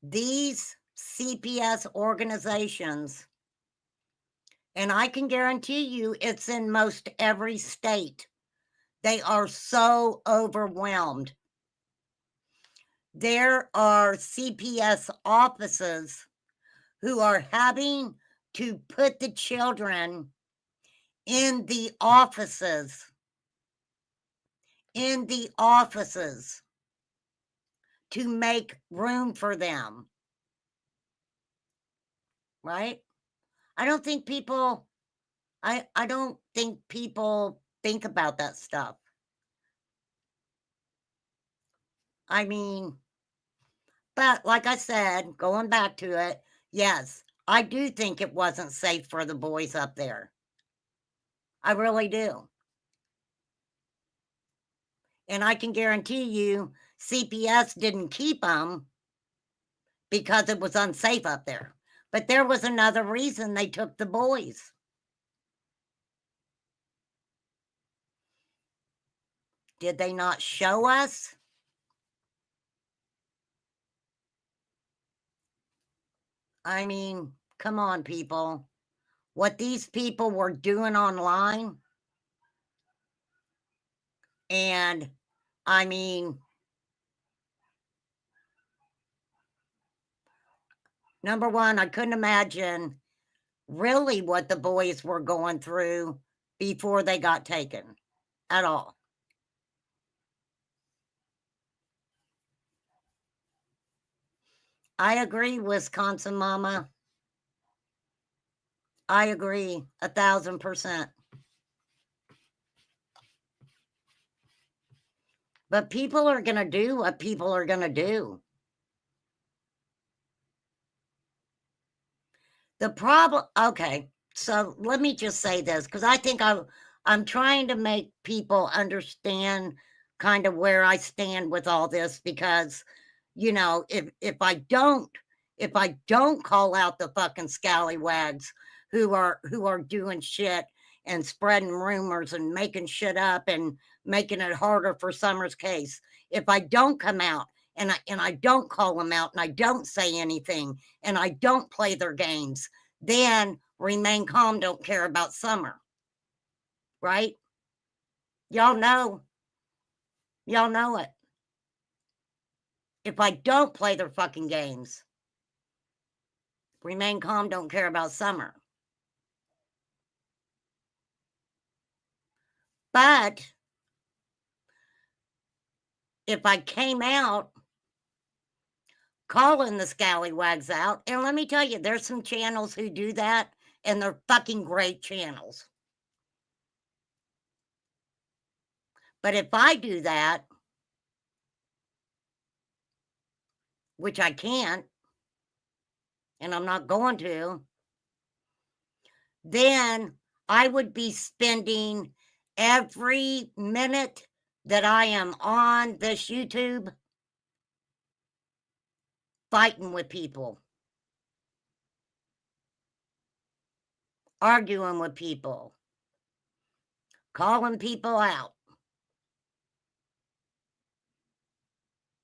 These CPS organizations, and I can guarantee you it's in most every state, they are so overwhelmed. There are CPS offices who are having to put the children in the offices, to make room for them. Right? I don't think people think about that stuff. I mean, But like I said, going back to it, yes, I do think it wasn't safe for the boys up there. I really do. And I can guarantee you CPS didn't keep them because it was unsafe up there. But there was another reason they took the boys. Did they not show us? I mean, come on, people. What these people were doing online, and I mean, number one, I couldn't imagine really what the boys were going through before they got taken at all. I agree, Wisconsin Mama. I agree 1,000%. But people are going to do what people are going to do. The problem, okay, so let me just say this, because I think I'm trying to make people understand kind of where I stand with all this, because, you know, if I don't call out the fucking scallywags who are doing shit and spreading rumors and making shit up and making it harder for Summer's case, if I don't come out and I don't call them out and I don't say anything and I don't play their games, then Remain Calm don't care about Summer. Right? Y'all know it. If I don't play their fucking games, Remain Calm don't care about Summer. But if I came out calling the scallywags out, and let me tell you, there's some channels who do that, and they're fucking great channels. But if I do that, which I can't, and I'm not going to, then I would be spending every minute that I am on this YouTube fighting with people, arguing with people, calling people out.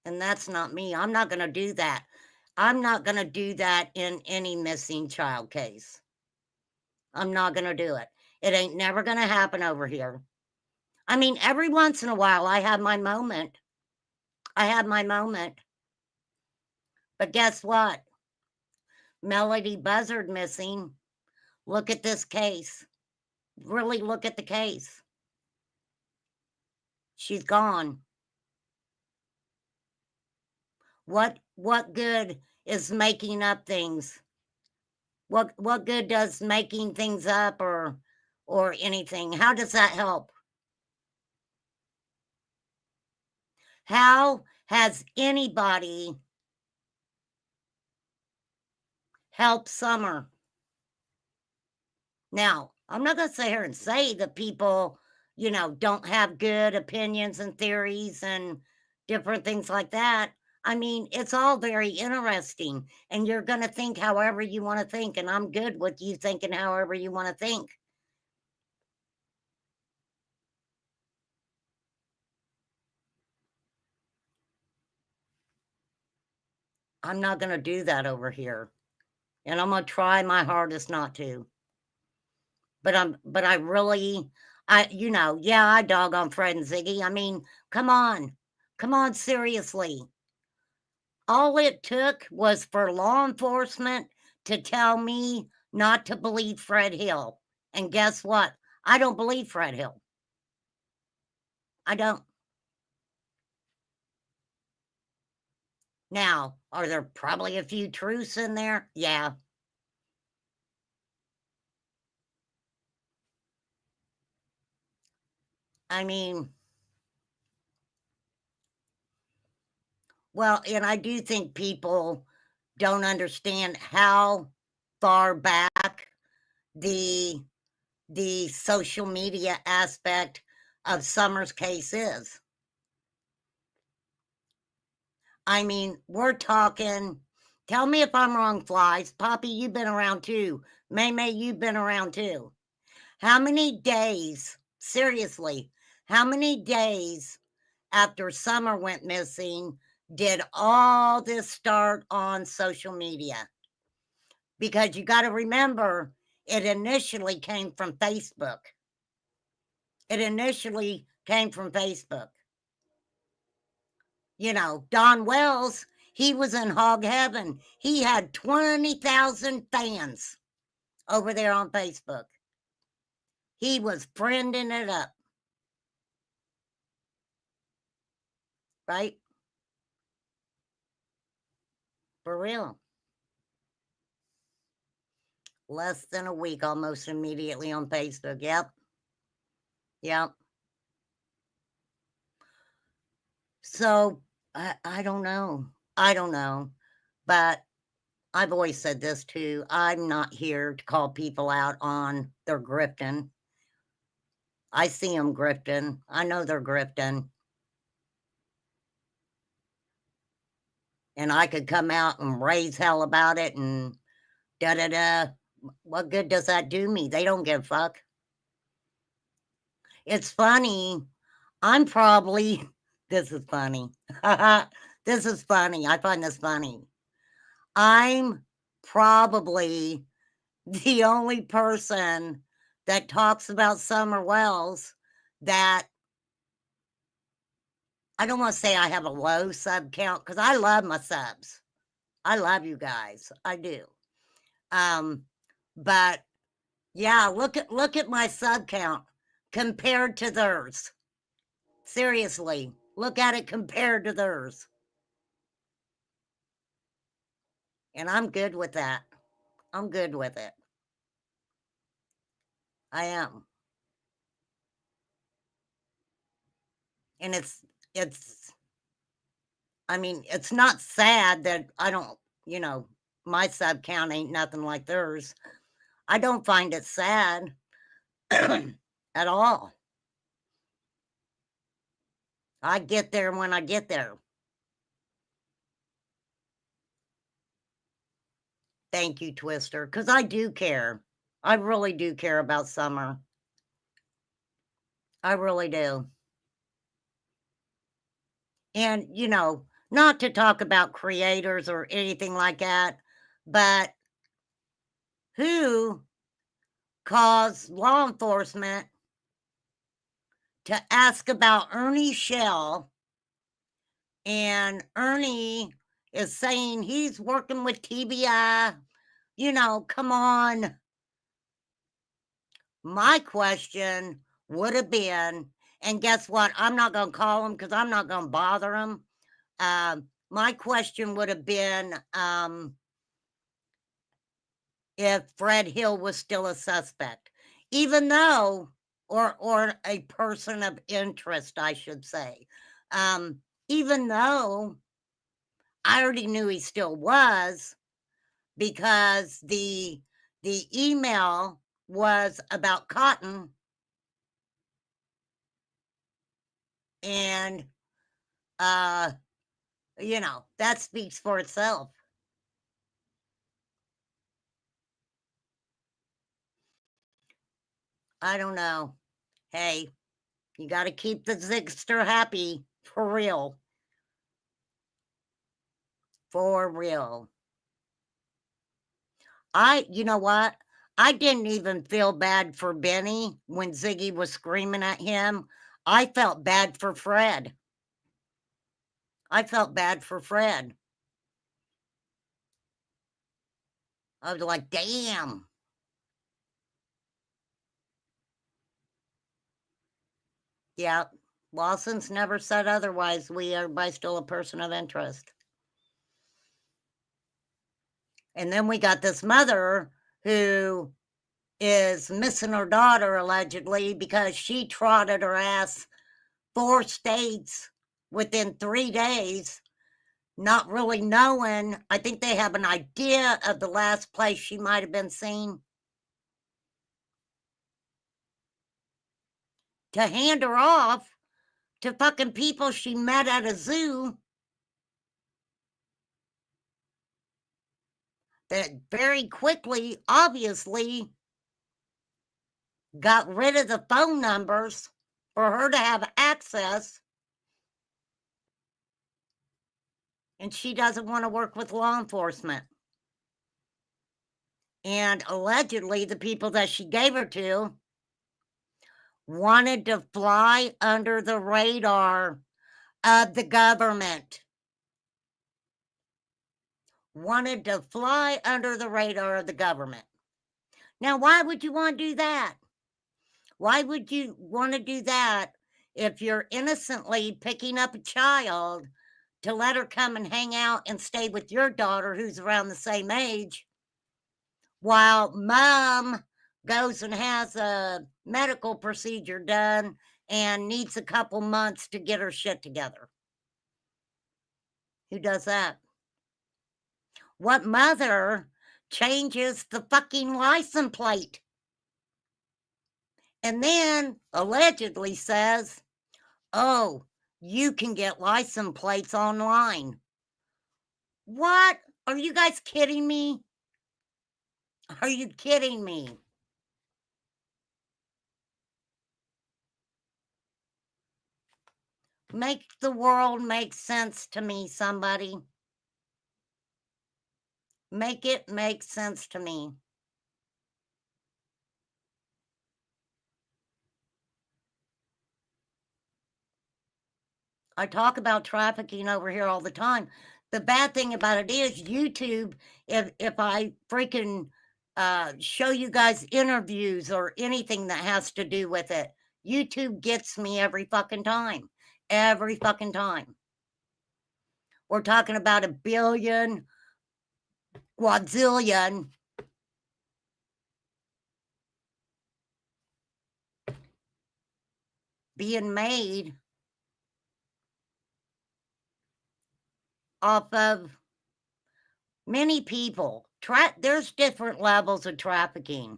And that's not me. I'm not going to do that. I'm not going to do that in any missing child case. I'm not going to do it. It ain't never going to happen over here. I mean, every once in a while, I have my moment. But guess what? Melodee Buzzard missing. Look at this case. Really look at the case. She's gone. What good is making up things? What good does making things up or anything? How does that help? How has anybody helped Summer? Now, I'm not going to sit here and say that people, you know, don't have good opinions and theories and different things like that. I mean, it's all very interesting, and you're going to think however you want to think, and I'm good with you thinking however you want to think. I'm not going to do that over here, and I'm going to try my hardest not to. But I really, you know, yeah, I dog on Fred and Ziggy. I mean, come on, seriously. All it took was for law enforcement to tell me not to believe Fred Hill. And guess what? I don't believe Fred Hill. I don't. Now, are there probably a few truths in there? Yeah. I mean, Well, and I do think people don't understand how far back the social media aspect of Summer's case is. I mean, we're talking, tell me if I'm wrong, Flies. Poppy, you've been around too. May, you've been around too. How many days, seriously, how many days after Summer went missing did all this start on social media? Because you got to remember, it initially came from Facebook. It initially came from Facebook. You know, Don Wells, he was in hog heaven. He had 20,000 fans over there on Facebook. He was friending it up. Right? For real. Less than a week, almost immediately on Facebook. Yep. Yep. So, I don't know. I don't know. But I've always said this too. I'm not here to call people out on their grifting. I see them grifting. I know they're grifting. And I could come out and raise hell about it and da-da-da. What good does that do me? They don't give a fuck. It's funny. I'm probably, this is funny. This is funny. I find this funny. I'm probably the only person that talks about Summer Wells that, I don't want to say I have a low sub count because I love my subs. I love you guys. I do. But yeah, look at my sub count compared to theirs. Seriously, look at it compared to theirs. And I'm good with that. I'm good with it. I am. And it's I mean, it's not sad that I don't, you know, my sub count ain't nothing like theirs. I don't find it sad at all. I get there when I get there. Thank you, Twister, because I do care. I really do care about Summer. I really do. And, you know, not to talk about creators or anything like that, but who caused law enforcement to ask about Ernie Shell? And Ernie is saying he's working with TBI. You know, come on. My question would have been, and guess what? I'm not going to call him because I'm not going to bother him. My question would have been if Fred Hill was still a suspect, even though, or a person of interest, I should say, even though I already knew he still was, because the email was about cotton, and you know, that speaks for itself. I don't know. Hey, you got to keep the Zigster happy, for real. For real. You know what? I didn't even feel bad for Benny when Ziggy was screaming at him. I felt bad for Fred. I felt bad for Fred. I was like, damn. Yeah, Lawson's never said otherwise. We are by still a person of interest. And then we got this mother who is missing her daughter allegedly because she trotted her ass 4 states within 3 days not really knowing. I think they have an idea of the last place she might have been seen. To hand her off to fucking people she met at a zoo that very quickly, obviously, got rid of the phone numbers for her to have access, and she doesn't want to work with law enforcement. And allegedly, the people that she gave her to wanted to fly under the radar of the government. Wanted to fly under the radar of the government. Now, why would you want to do that? Why would you want to do that if you're innocently picking up a child to let her come and hang out and stay with your daughter who's around the same age, while mom goes and has a medical procedure done and needs a couple months to get her shit together? Who does that? What mother changes the fucking license plate and then allegedly says, oh, you can get license plates online? What? Are you guys kidding me? Are you kidding me? Make the world make sense to me, somebody. Make it make sense to me. I talk about trafficking over here all the time. The bad thing about it is YouTube, if I freaking show you guys interviews or anything that has to do with it, YouTube gets me every fucking time. Every fucking time. We're talking about a billion, quadrillion being made off of many people. There's different levels of trafficking.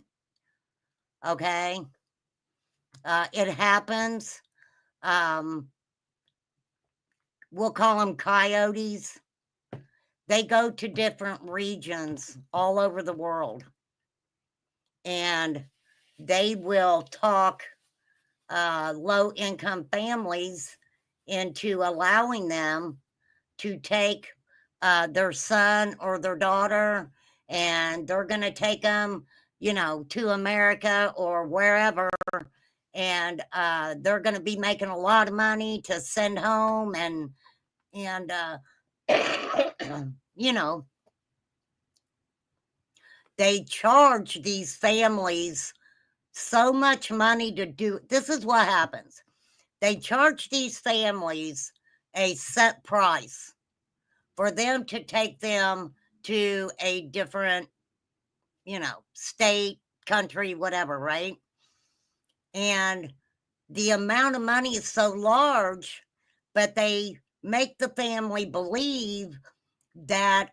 Okay? It happens. We'll call them coyotes. They go to different regions all over the world. And they will talk low-income families into allowing them to take their son or their daughter, and they're going to take them, to America or wherever, and they're going to be making a lot of money to send home, and they charge these families so much money to do. This is what happens. They charge these families a set price for them to take them to a different, state, country, whatever, right? And the amount of money is so large, but they make the family believe that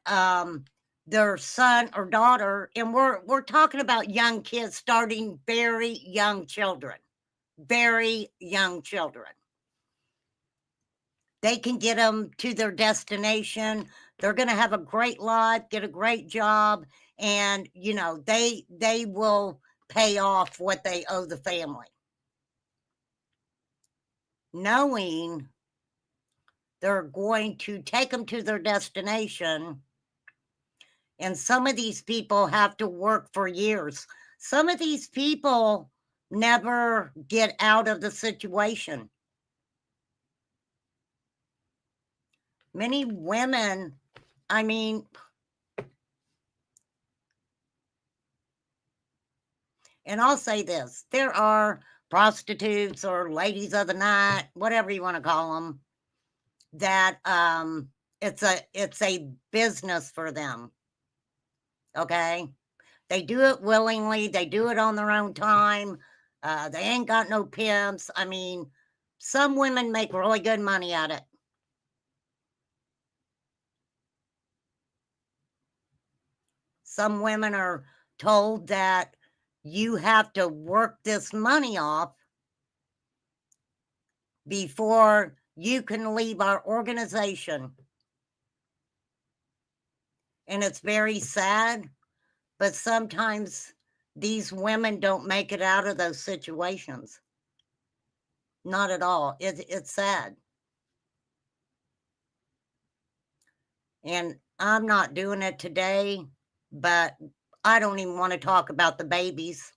their son or daughter, and we're talking about young kids, starting very young children. They can get them to their destination. They're going to have a great life, get a great job, and they will pay off what they owe the family, knowing they're going to take them to their destination. And some of these people have to work for years. Some of these people never get out of the situation. Many women, and I'll say this, there are prostitutes or ladies of the night, whatever you want to call them, that it's a business for them. Okay? They do it willingly. They do it on their own time. They ain't got no pimps. Some women make really good money at it. some women are told that you have to work this money off before you can leave our organization. And it's very sad, but sometimes these women don't make it out of those situations. Not at all. It's sad. And I'm not doing it today, but I don't even want to talk about the babies.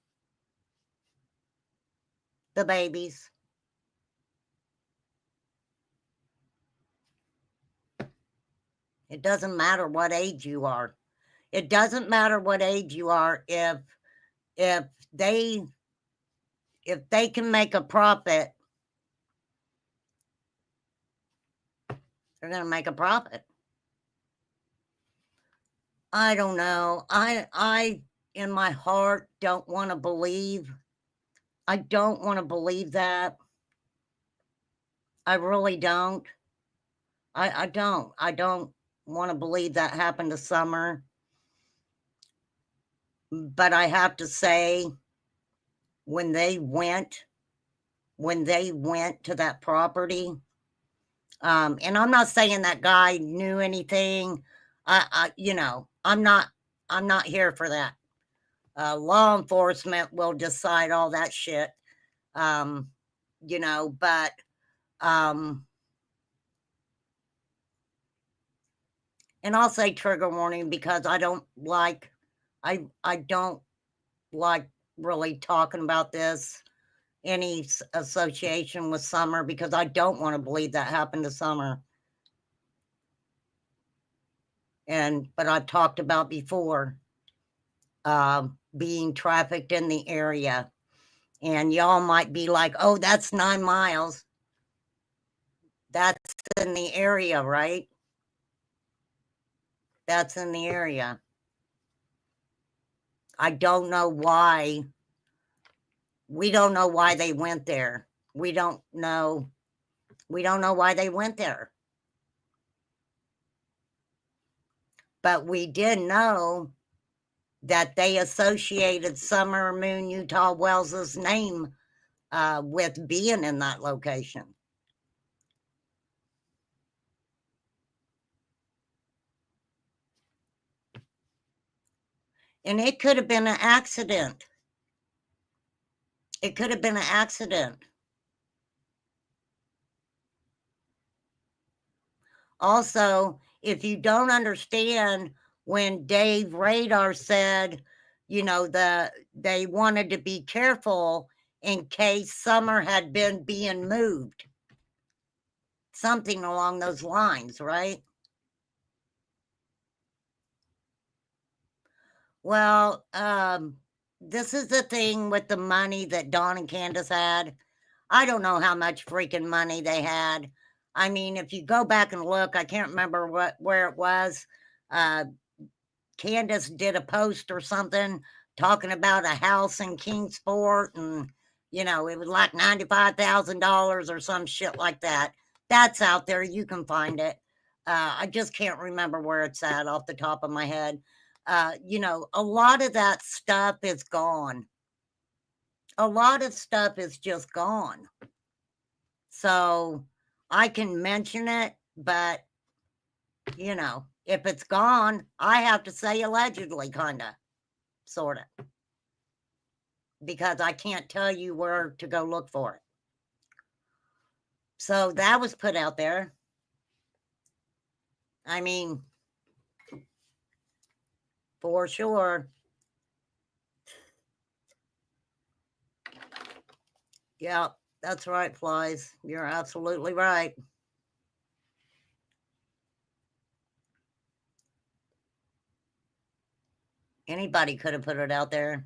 The babies. It doesn't matter what age you are. It doesn't matter what age you are. If they can make a profit, they're going to make a profit. I don't know. I in my heart don't want to believe. I don't want to believe that. I really don't. I don't. I don't want to believe that happened to Summer. But I have to say, when they went to that property, and I'm not saying that guy knew anything. You know, I'm not here for that. Law enforcement will decide all that shit. You know, but and I'll say trigger warning because I don't like really talking about this, any association with Summer, because I don't want to believe that happened to Summer. But I've talked about before being trafficked in the area. And y'all might be like, oh, that's 9 miles. That's in the area, right? That's in the area. I don't know why. We don't know why they went there. We don't know why they went there. But we did know that they associated Summer Moon Utah Wells's name with being in that location. And it could have been an accident. It could have been an accident. Also, if you don't understand, when Dave Radar said, you know, they wanted to be careful in case Summer had been being moved. Something along those lines, right? Well, this is the thing with the money that Dawn and Candace had. I don't know how much freaking money they had. I mean, if you go back and look, I can't remember where it was. Candace did a post or something talking about a house in Kingsport, and you know, it was like $95,000 or some shit like that. That's out there. You can find it. I just can't remember where it's at off the top of my head. You know, a lot of that stuff is gone. A lot of stuff is just gone. So I can mention it, but you know, if it's gone, I have to say allegedly, kinda, sorta, because I can't tell you where to go look for it. So that was put out there. I mean, for sure. Yeah, that's right, Flies. You're absolutely right. Anybody could have put it out there.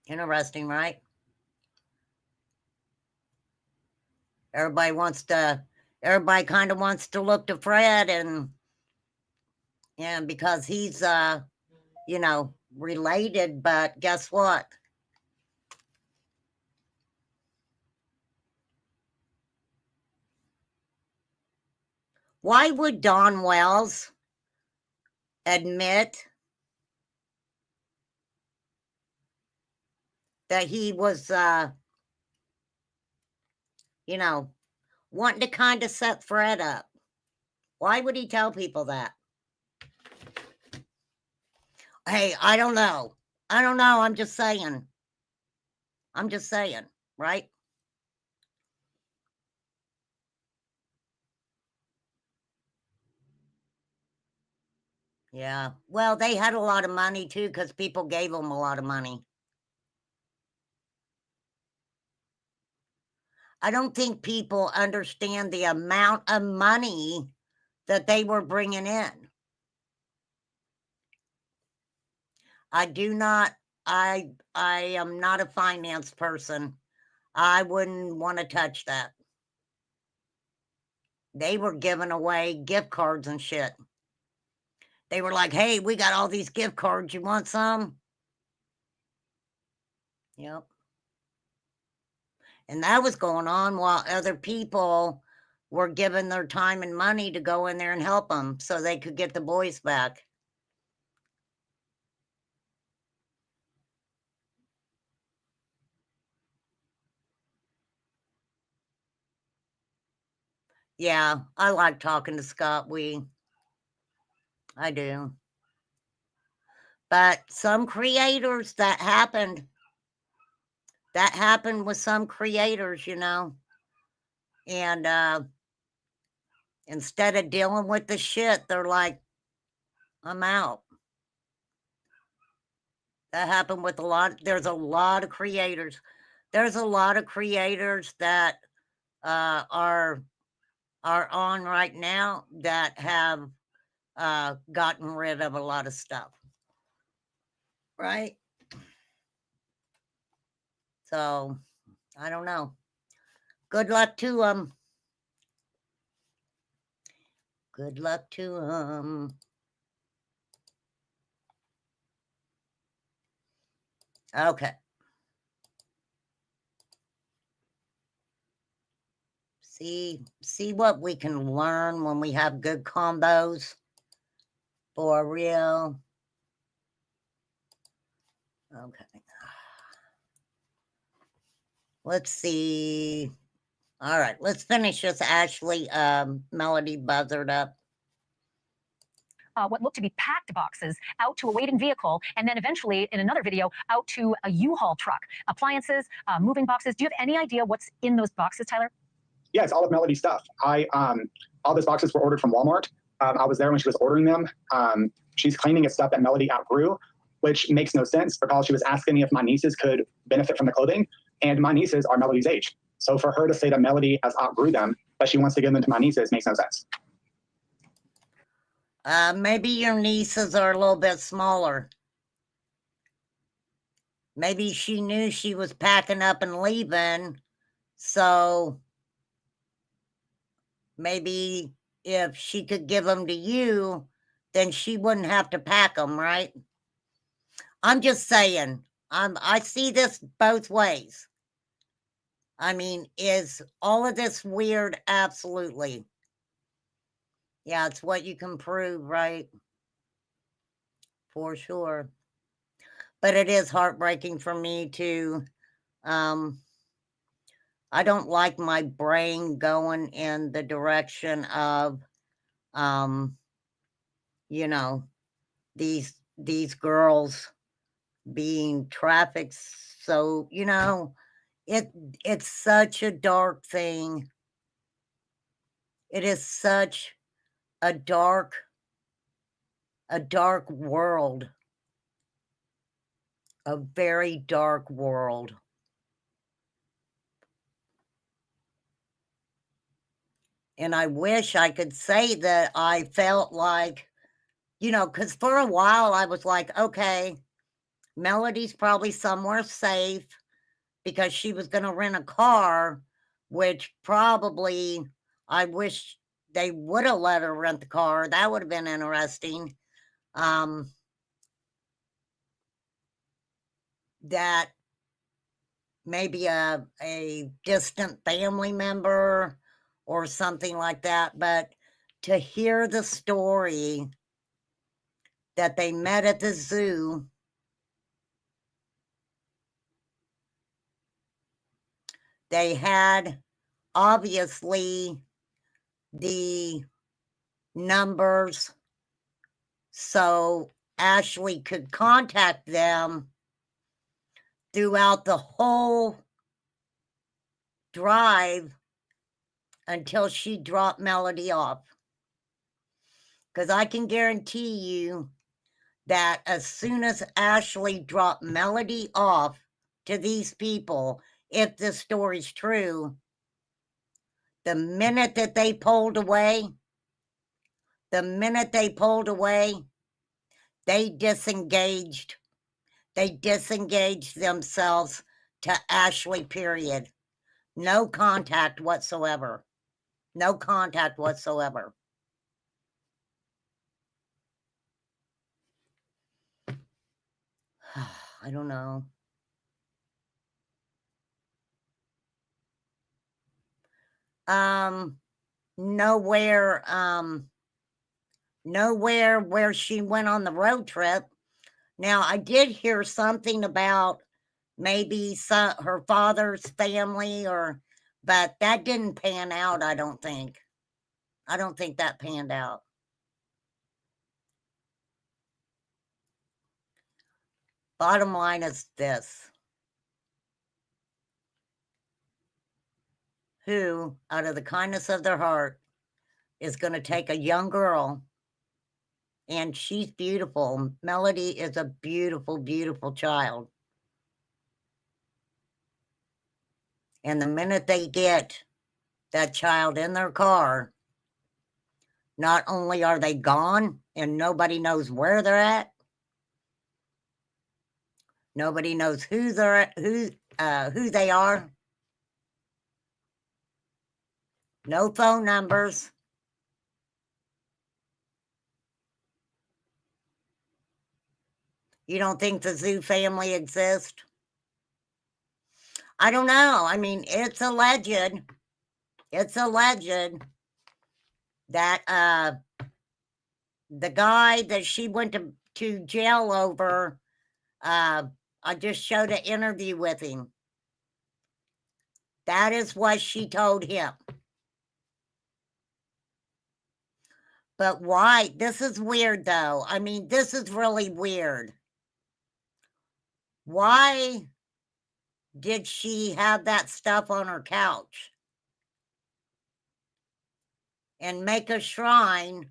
Interesting, right? Everybody kind of wants to look to Fred, and because he's you know, related, but guess what? Why would Dawn Wells admit that he was, you know, wanting to kind of set Fred up. Why would he tell people that? Hey, I don't know. I don't know. I'm just saying. I'm just saying, right? Yeah. Well, they had a lot of money too because people gave them a lot of money. I don't think people understand the amount of money that they were bringing in. I do not, I am not a finance person. I wouldn't want to touch that. They were giving away gift cards and shit. They were like, hey, we got all these gift cards. You want some? Yep. And that was going on while other people were giving their time and money to go in there and help them so they could get the boys back. Yeah, I like talking to Scott Wee. I do. But some creators, that happened. That happened with some creators, you know. And instead of dealing with the shit, they're like, I'm out. That happened with a lot. There's a lot of creators. There's a lot of creators that are on right now that have gotten rid of a lot of stuff. Right? So, I don't know. Good luck to them. Good luck to them. Okay. See what we can learn when we have good combos. For real. Okay. Let's see. All right, let's finish this Ashley Melodee Buzzard up. What looked to be packed boxes out to a waiting vehicle, and then eventually in another video out to a U-Haul truck. Appliances, moving boxes. Do you have any idea what's in those boxes, Tyler? Yeah, it's all of Melodee stuff. All those boxes were ordered from Walmart. I was there when she was ordering them. She's claiming it's stuff that Melodee outgrew, which makes no sense because she was asking me if my nieces could benefit from the clothing, and my nieces are Melodee's age. So for her to say that Melodee has outgrew them, but she wants to give them to my nieces, makes no sense. Maybe your nieces are a little bit smaller. Maybe she knew she was packing up and leaving, so maybe if she could give them to you, then she wouldn't have to pack them, right? I'm just saying, I see this both ways. I mean, is all of this weird? Absolutely. Yeah, it's what you can prove, right? For sure. But it is heartbreaking for me to, I don't like my brain going in the direction of, you know, these girls being trafficked. So, you know, it's such a dark thing. It is such a dark world. A very dark world. And I wish I could say that I felt like, you know, because for a while I was like, okay, Melodee's probably somewhere safe because she was going to rent a car, which probably I wish they would have let her rent the car. That would have been interesting. That maybe a distant family member or something like that. But to hear the story that they met at the zoo. They had obviously the numbers so Ashley could contact them throughout the whole drive until she dropped Melodee off. Because I can guarantee you that as soon as Ashley dropped Melodee off to these people, if this story's true, the minute that they pulled away, they disengaged. They disengaged themselves to Ashley, period. No contact whatsoever. No contact whatsoever. I don't know. Nowhere where she went on the road trip. Now, I did hear something about maybe her father's family, but that didn't pan out, I don't think. I don't think that panned out. Bottom line is this. Who, out of the kindness of their heart, is going to take a young girl, and she's beautiful. Melodee is a beautiful, beautiful child. And the minute they get that child in their car, not only are they gone and nobody knows where they're at, nobody knows who they are, no phone numbers. You don't think the zoo family exists? I don't know. I mean, it's alleged. It's alleged that the guy that she went to jail over, I just showed an interview with him. That is what she told him. But why? This is weird, though. I mean, this is really weird. Why did she have that stuff on her couch and make a shrine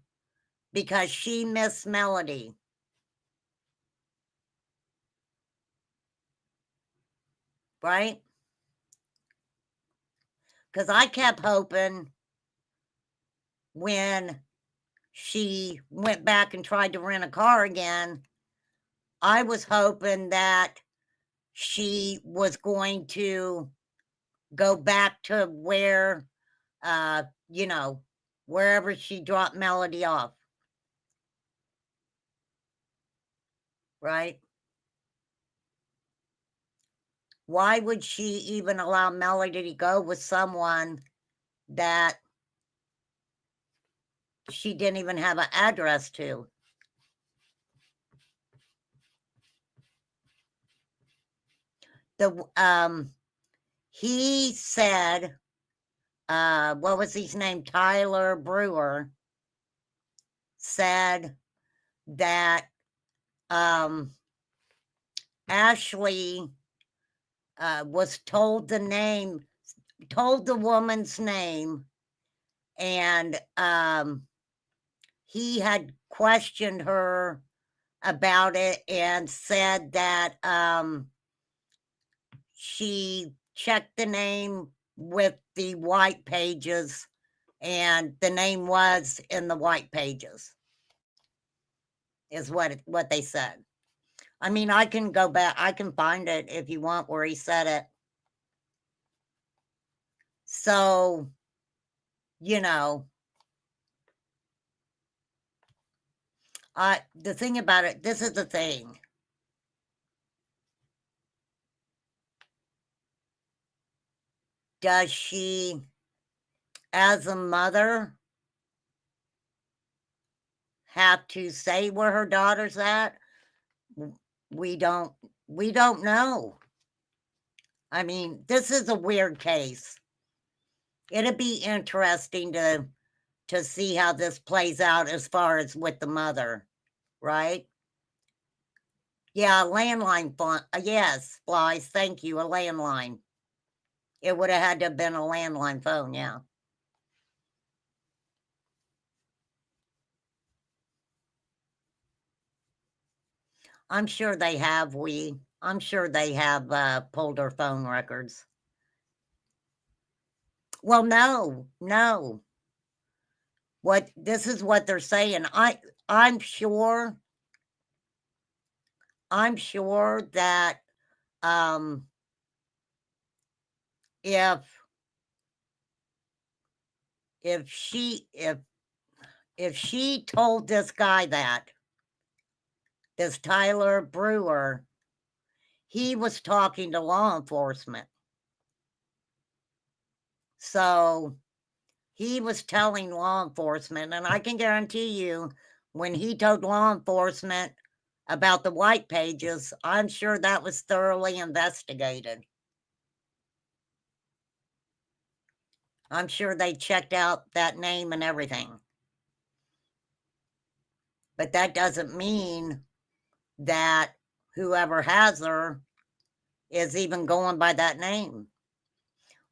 because she missed Melodee? Right? Because I kept hoping when she went back and tried to rent a car again, I was hoping that she was going to go back to where, wherever she dropped Melodee off. Right? Why would she even allow Melodee to go with someone that she didn't even have an address to? He said, what was his name? Tyler Brewer said that Ashley was told the woman's name, and he had questioned her about it and said that she checked the name with the white pages, and the name was in the white pages, is what they said. I mean, I can go back, I can find it if you want where he said it. So, the thing about it, this is the thing. Does she, as a mother, have to say where her daughter's at? We don't know. I mean, this is a weird case. It'd be interesting to see how this plays out as far as with the mother, right? Yeah, a landline phone. Yes, Flies, thank you, a landline. It would have had to have been a landline phone, yeah. I'm sure they have, pulled her phone records. Well, no. This is what they're saying. I'm sure that if she told this guy that, this Tyler Brewer, he was talking to law enforcement. So he was telling law enforcement, and I can guarantee you, when he told law enforcement about the white pages, I'm sure that was thoroughly investigated. I'm sure they checked out that name and everything. But that doesn't mean that whoever has her is even going by that name.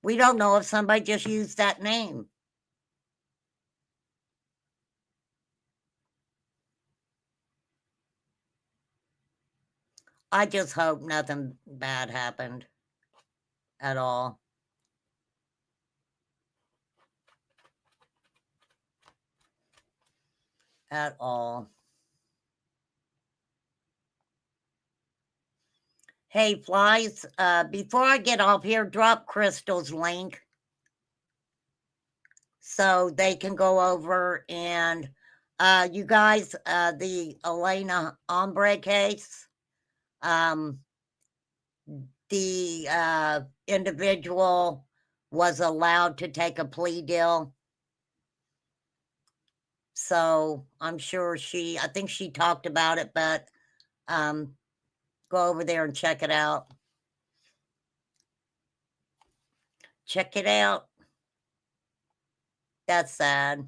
We don't know if somebody just used that name. I just hope nothing bad happened at all. At all. Hey, Flies, before I get off here, drop Crystal's link so they can go over and you guys, the Elena Ombre case, the individual was allowed to take a plea deal. So I'm sure I think she talked about it, but go over there and check it out. Check it out. That's sad.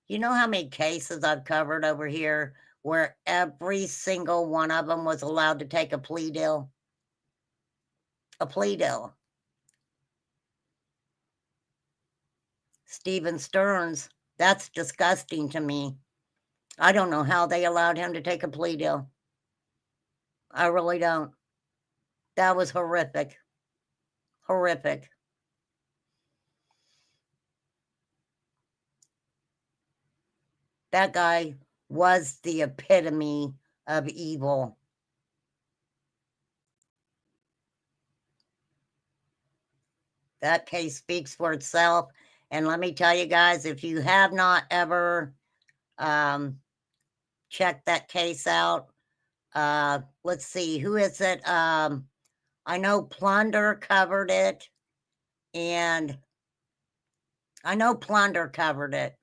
You know how many cases I've covered over here where every single one of them was allowed to take a plea deal? A plea deal. Stephen Stearns, that's disgusting to me. I don't know how they allowed him to take a plea deal. I really don't. That was horrific. Horrific. That guy was the epitome of evil. That case speaks for itself. And let me tell you guys, if you have not ever checked that case out, let's see, who is it? I know Plunder covered it, and I know Plunder covered it,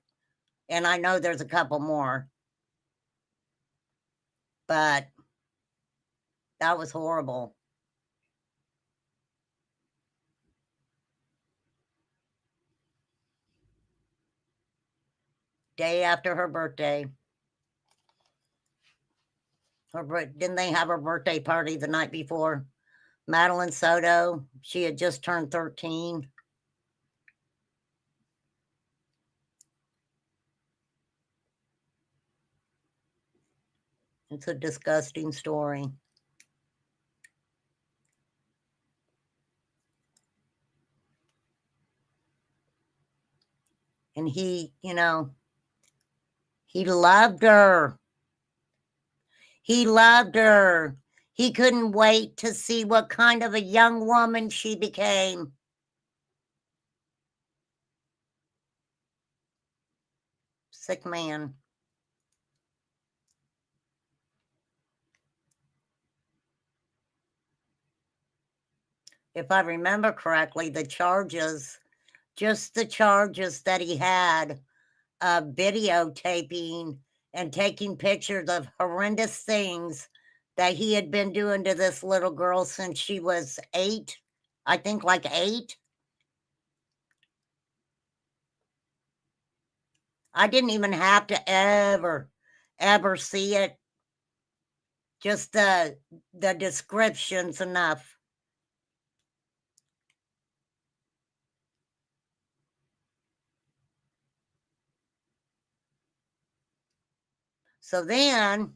and I know there's a couple more, but that was horrible. Day after her birthday. Didn't they have her birthday party the night before? Madeline Soto, she had just turned 13. It's a disgusting story. And he, he loved her. He loved her. He couldn't wait to see what kind of a young woman she became. Sick man. If I remember correctly, just the charges that he had of videotaping and taking pictures of horrendous things that he had been doing to this little girl since she was 8. I think like 8. I didn't even have to ever see it. Just the description's enough. So then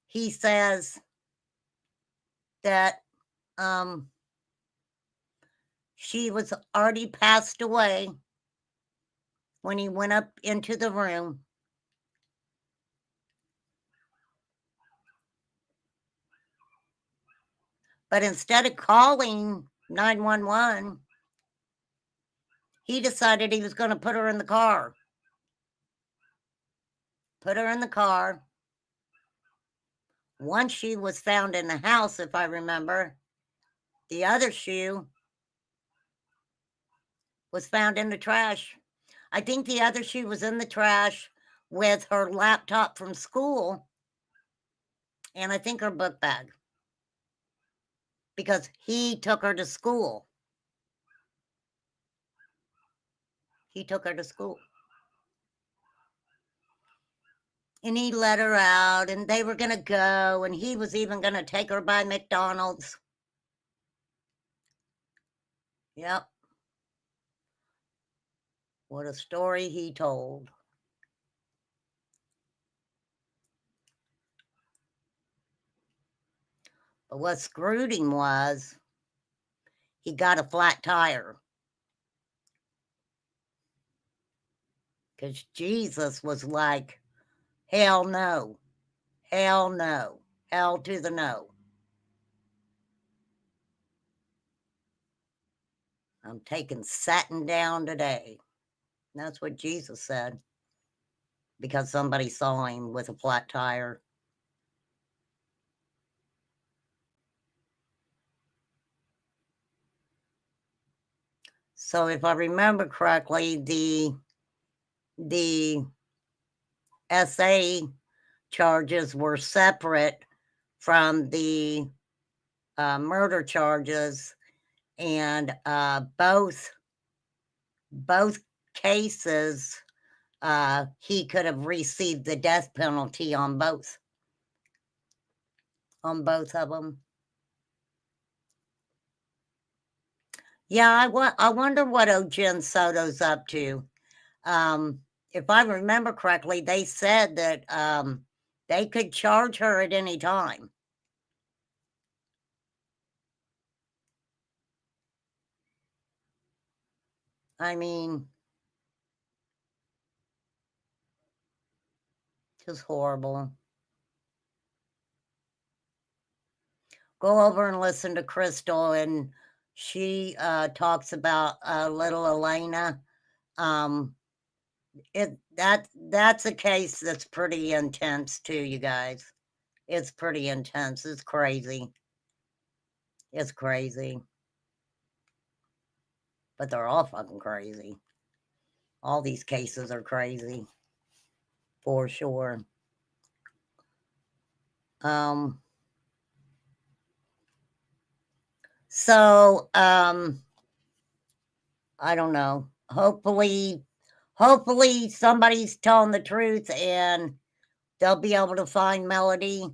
he says that she was already passed away when he went up into the room. But instead of calling 911, he decided he was going to put her in the car. Put her in the car. One shoe was found in the house, if I remember. The other shoe was found in the trash. I think the other shoe was in the trash with her laptop from school and I think her book bag, because he took her to school. He took her to school. And he let her out, and they were going to go, and he was even going to take her by McDonald's. Yep. What a story he told. But what screwed him was he got a flat tire. Because Jesus was like, hell no, hell no, hell to the no. I'm taking Satan down today. That's what Jesus said. Because somebody saw him with a flat tire. So if I remember correctly, the SA charges were separate from the murder charges, and both cases he could have received the death penalty on both of them. Yeah, I wonder what Ojen Soto's up to. If I remember correctly, they said that they could charge her at any time. I mean, just horrible. Go over and listen to Crystal, and she talks about little Elena. That's a case that's pretty intense too, you guys. It's pretty intense. It's crazy. It's crazy. But they're all fucking crazy. All these cases are crazy. For sure. So, I don't know. Hopefully somebody's telling the truth and they'll be able to find Melodee.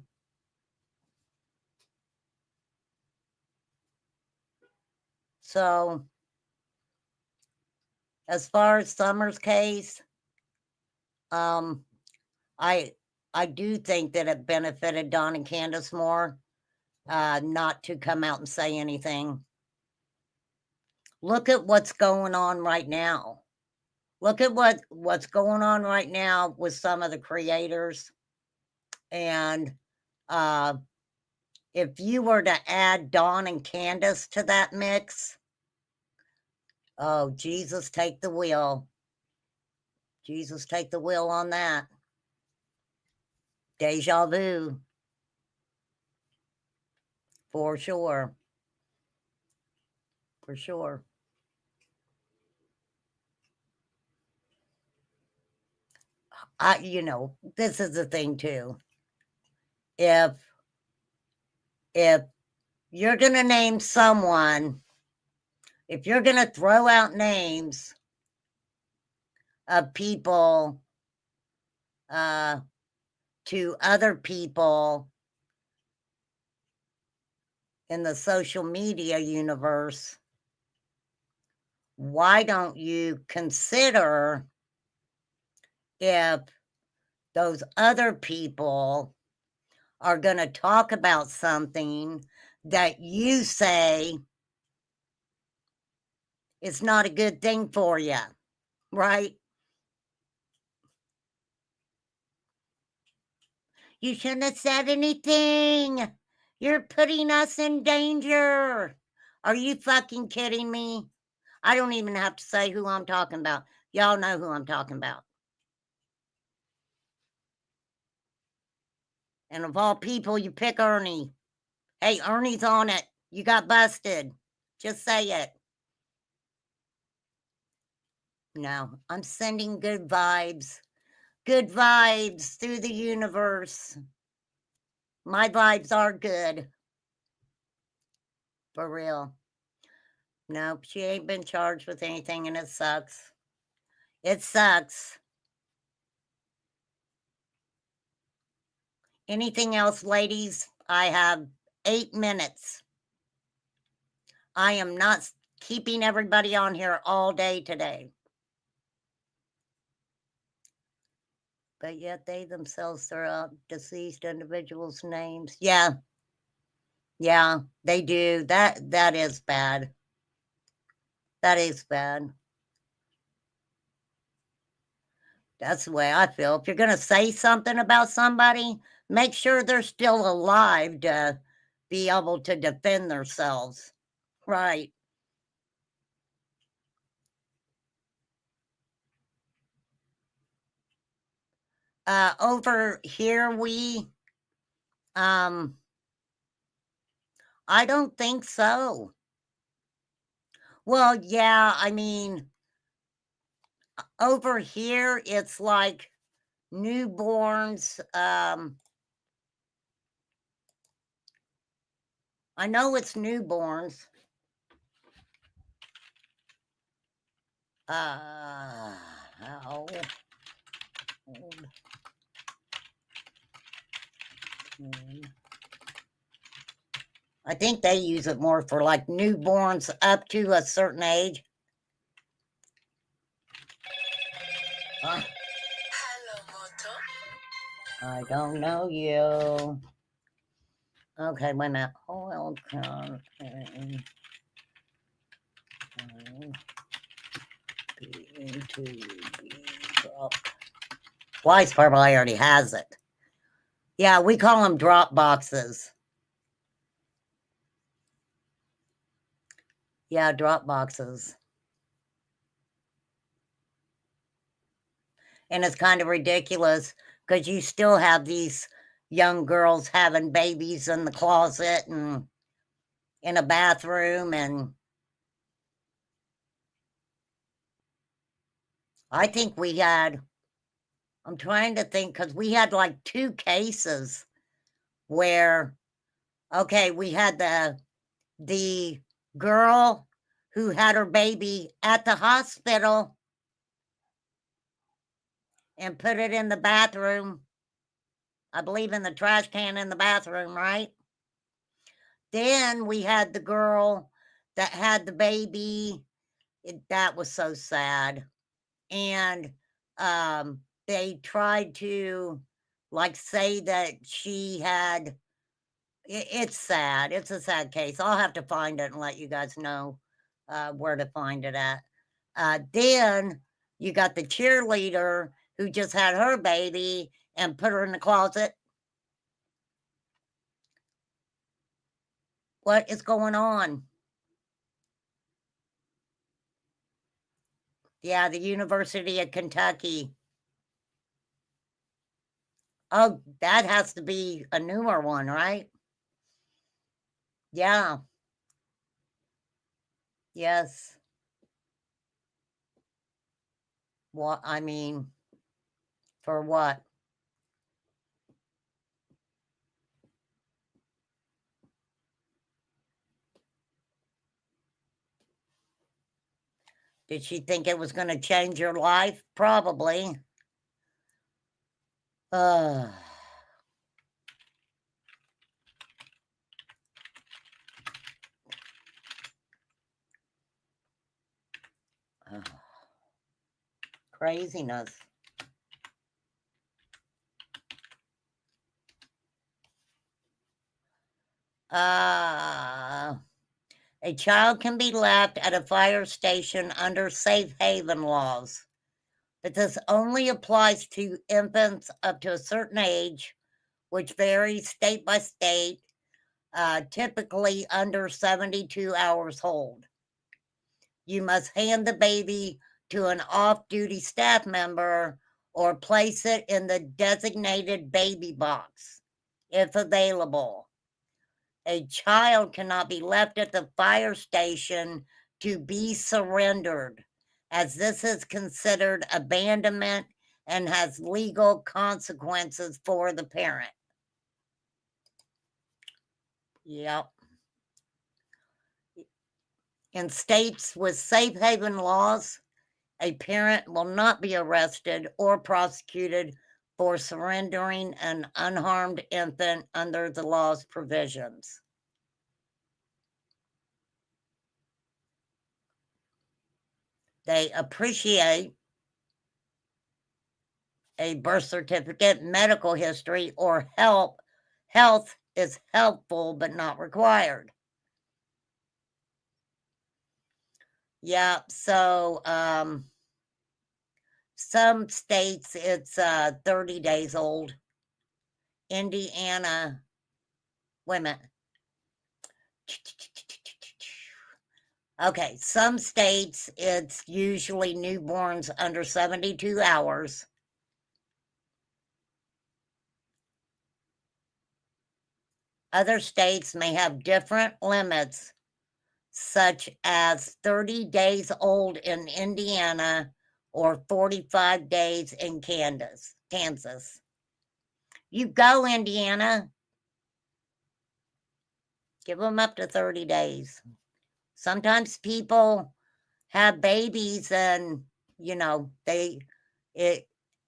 So, as far as Summer's case, I do think that it benefited Don and Candace more not to come out and say anything. Look at what's going on right now. Look at what's going on right now with some of the creators. And if you were to add Don and Candace to that mix, oh, Jesus, take the wheel. Jesus, take the wheel on that. Deja vu. For sure. For sure. you know, this is the thing too. If you're going to name someone, if you're going to throw out names of people to other people in the social media universe, why don't you consider if those other people are going to talk about something that you say is not a good thing for you, right? You shouldn't have said anything. You're putting us in danger. Are you fucking kidding me? I don't even have to say who I'm talking about. Y'all know who I'm talking about. And of all people, you pick Ernie. Hey, Ernie's on it. You got busted. Just say it. No, I'm sending good vibes. Good vibes through the universe. My vibes are good. For real. Nope, she ain't been charged with anything, and it sucks. It sucks. Anything else, ladies? I have 8 minutes. I am not keeping everybody on here all day today. But yet they themselves throw out deceased individuals' names. Yeah. Yeah, they do. That is bad. That is bad. That's the way I feel. If you're going to say something about somebody, make sure they're still alive to be able to defend themselves. Right. Over here, I don't think so. Well, yeah, I mean, over here, it's like newborns. I know it's newborns. How old? I think they use it more for like newborns up to a certain age. I don't know you. Okay, wait a minute. Oil content. Wise probably already has it. Yeah, we call them drop boxes. Yeah, drop boxes. And it's kind of ridiculous because you still have these young girls having babies in the closet and in a bathroom. And I think we had, I'm trying to think, because we had like 2 cases where, okay, we had the girl who had her baby at the hospital and put it in the bathroom. I believe in the trash can in the bathroom, right? Then we had the girl that had the baby. That was so sad. And they tried to like say that she had, it's sad. It's a sad case. I'll have to find it and let you guys know where to find it at. Then you got the cheerleader who just had her baby and put her in the closet. What is going on? Yeah, the University of Kentucky. Oh, that has to be a newer one, right? Yeah. Yes. Well, I mean, For what? Did she think it was going to change your life? Probably. Uh, craziness. A child can be left at a fire station under safe haven laws, but this only applies to infants up to a certain age, which varies state by state, typically under 72 hours old. You must hand the baby to an off-duty staff member or place it in the designated baby box, if available. A child cannot be left at the fire station to be surrendered, as this is considered abandonment and has legal consequences for the parent. Yep. In states with safe haven laws, a parent will not be arrested or prosecuted for surrendering an unharmed infant under the law's provisions. They appreciate a birth certificate, medical history, or health is helpful but not required. Yeah, so some states it's 30 days old. Indiana, wait a minute. Okay, some states it's usually newborns under 72 hours. Other states may have different limits, such as 30 days old in Indiana or 45 days in Kansas. You go, Indiana. Give them up to 30 days. Sometimes people have babies and, you know,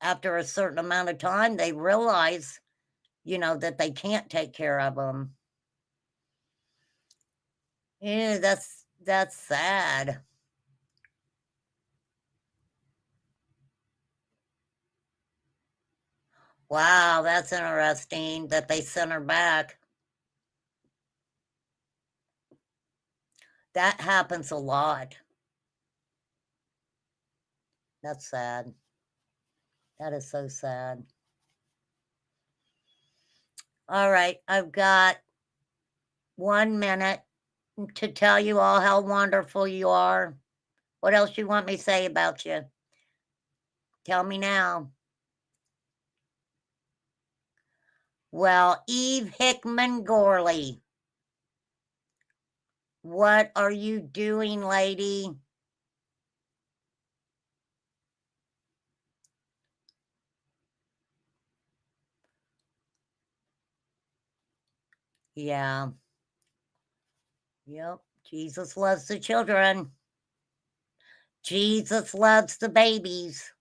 after a certain amount of time, they realize, you know, that they can't take care of them. Yeah, that's sad. Wow, that's interesting that they sent her back. That happens a lot. That's sad. That is so sad. All right, I've got 1 minute to tell you all how wonderful you are. What else you want me to say about you? Tell me now. Well, Eve Hickman Gorley, what are you doing, lady? Yeah. Yep. Jesus loves the children. Jesus loves the babies.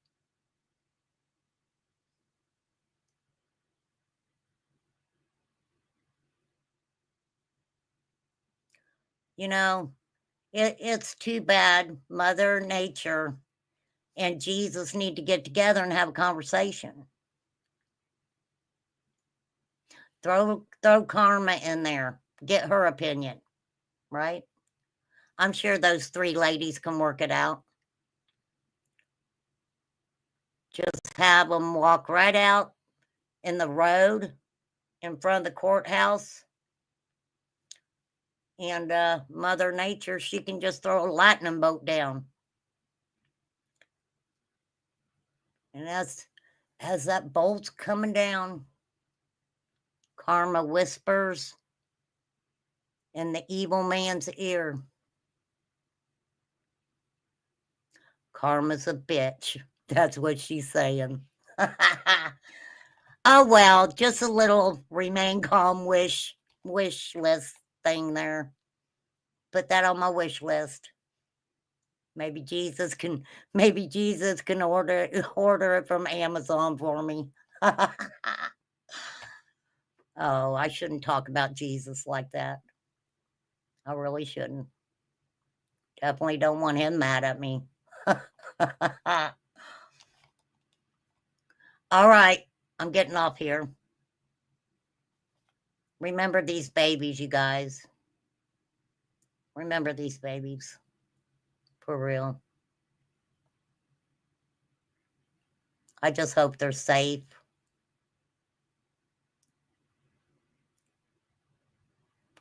You know, it's too bad Mother Nature and Jesus need to get together and have a conversation. Throw Karma in there. Get her opinion, right? I'm sure those 3 ladies can work it out. Just have them walk right out in the road in front of the courthouse. And Mother Nature, she can just throw a lightning bolt down. And as that bolt's coming down, Karma whispers in the evil man's ear, Karma's a bitch. That's what she's saying. Oh well, just a little remain calm wish list thing there. Put that on my wish list. Maybe Jesus can order it from Amazon for me. Oh, I shouldn't talk about Jesus like that. I really shouldn't. Definitely don't want him mad at me. All right, I'm getting off here. Remember these babies, you guys. Remember these babies. For real. I just hope they're safe.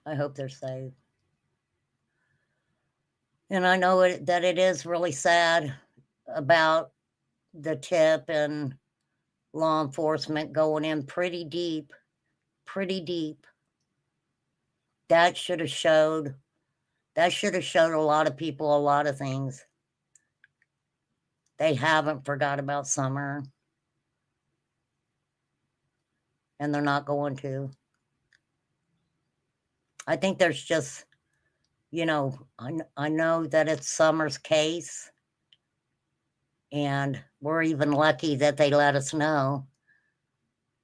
I hope they're safe. And I know that it is really sad about the tip and law enforcement going in pretty deep. That should have showed a lot of people a lot of things. They haven't forgot about Summer. And they're not going to. I think there's just, I know that it's Summer's case. And we're even lucky that they let us know.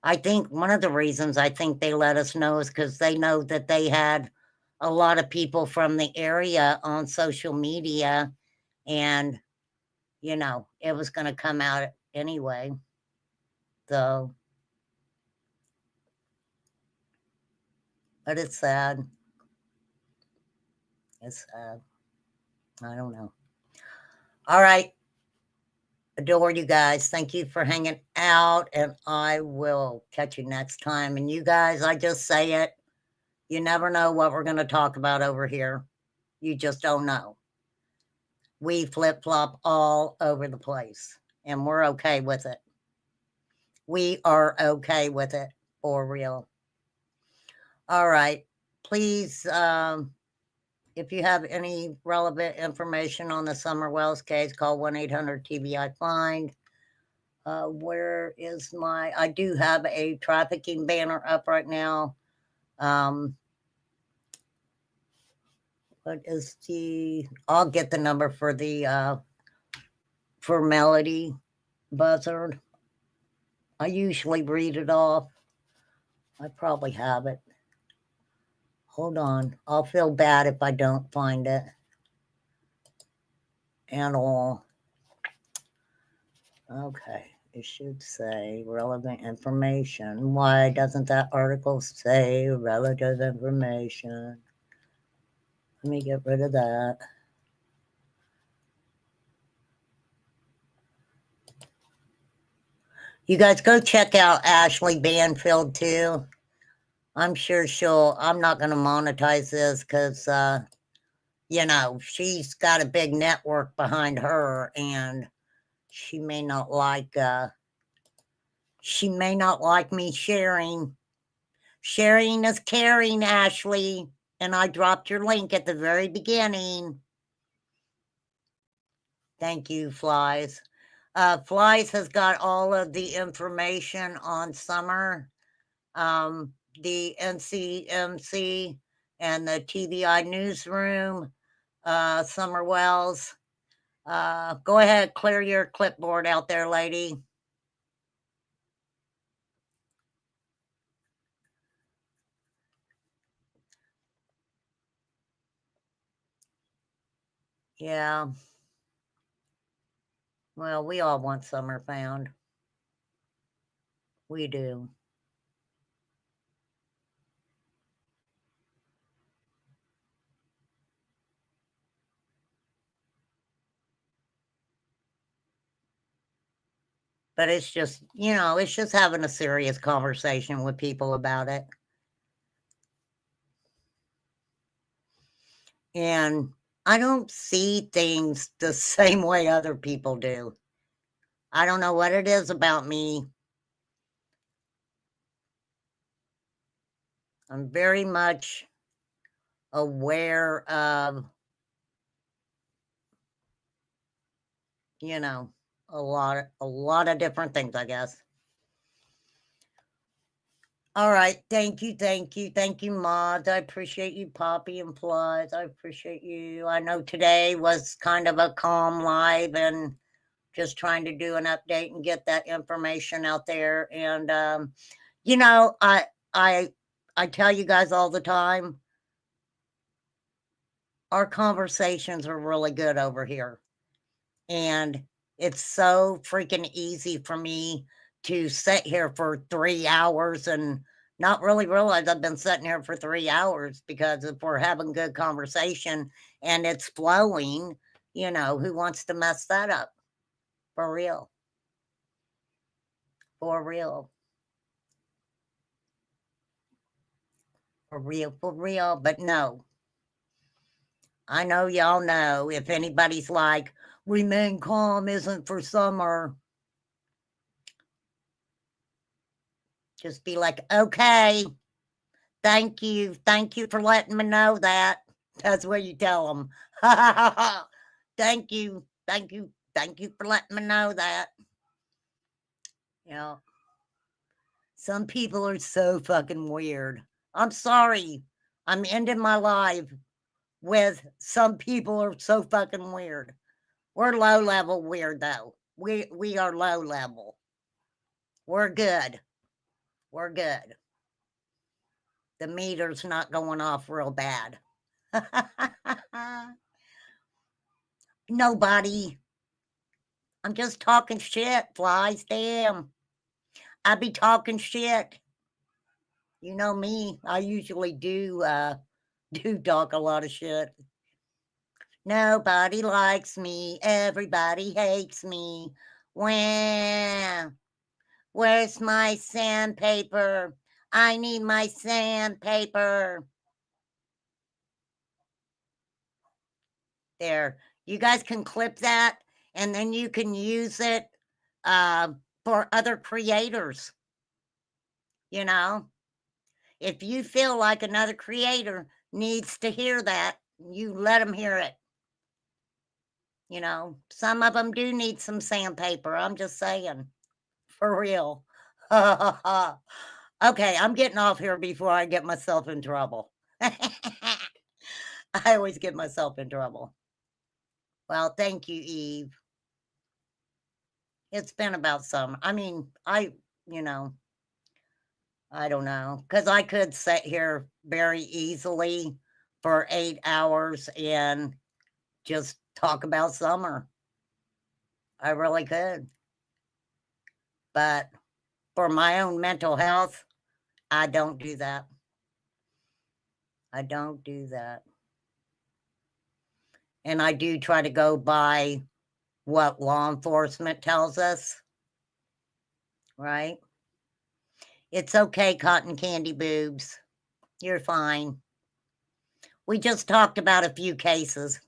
I think one of the reasons I think they let us know is because they know that they had a lot of people from the area on social media, and, it was going to come out anyway. So, but it's sad. It's sad. I don't know. All right. Adore you guys. Thank you for hanging out, and I will catch you next time. And you guys, I just say it. You never know what we're going to talk about over here. You just don't know. We flip-flop all over the place, and we're okay with it. We are okay with it, for real. All right. Please, if you have any relevant information on the Summer Wells case, call 1-800-TBI-FIND. Where is I do have a trafficking banner up right now. What is I'll get the number for for Melodee, Buzzard. I usually read it off. I probably have it. Hold on. I'll feel bad if I don't find it. And all. Okay. It should say relevant information. Why doesn't that article say relative information? Let me get rid of that. You guys go check out Ashley Banfield too. I'm sure I'm not going to monetize this because, she's got a big network behind her, and she may not like me sharing. Sharing is caring, Ashley. And I dropped your link at the very beginning. Thank you, Flies. Flies has got all of the information on Summer, the NCMC, and the TVI newsroom, Summer Wells. Go ahead, clear your clipboard out there, lady. Yeah. Well, we all want Summer found. We do. But it's just, it's just having a serious conversation with people about it. And I don't see things the same way other people do. I don't know what it is about me. I'm very much aware of, a lot of different things, I guess. All right. Thank you. Thank you, mods. I appreciate you, Poppy and Plus. I appreciate you. I know today was kind of a calm live and just trying to do an update and get that information out there. And you know, I tell you guys all the time, our conversations are really good over here. And it's so freaking easy for me to sit here for 3 hours and not really realize I've been sitting here for 3 hours, because if we're having good conversation and it's flowing, you know, who wants to mess that up? For real. For real. For real, for real. But no, I know y'all know if anybody's like, remain calm isn't for summer, just be like, okay, thank you for letting me know that. That's what you tell them. thank you for letting me know that. You know, some people are so fucking weird. I'm sorry, I'm ending my live with some people are so fucking weird. We're low level weird though. We are low level. We're good. We're good. The meter's not going off real bad. Nobody. I'm just talking shit, Flies. Damn. I be talking shit. You know me. I usually do talk a lot of shit. Nobody likes me. Everybody hates me. Wham. Where's my sandpaper? I need my sandpaper. There. You guys can clip that, and then you can use it for other creators. You know, if you feel like another creator needs to hear that, you let them hear it. You know, some of them do need some sandpaper. I'm just saying. For real. Okay, I'm getting off here before I get myself in trouble. I always get myself in trouble. Well, thank you, Eve. It's been about summer. I mean, you know, I don't know, because I could sit here very easily for 8 hours and just talk about summer. I really could. But for my own mental health, I don't do that. I don't do that. And I do try to go by what law enforcement tells us, right? It's okay, cotton candy boobs. You're fine. We just talked about a few cases.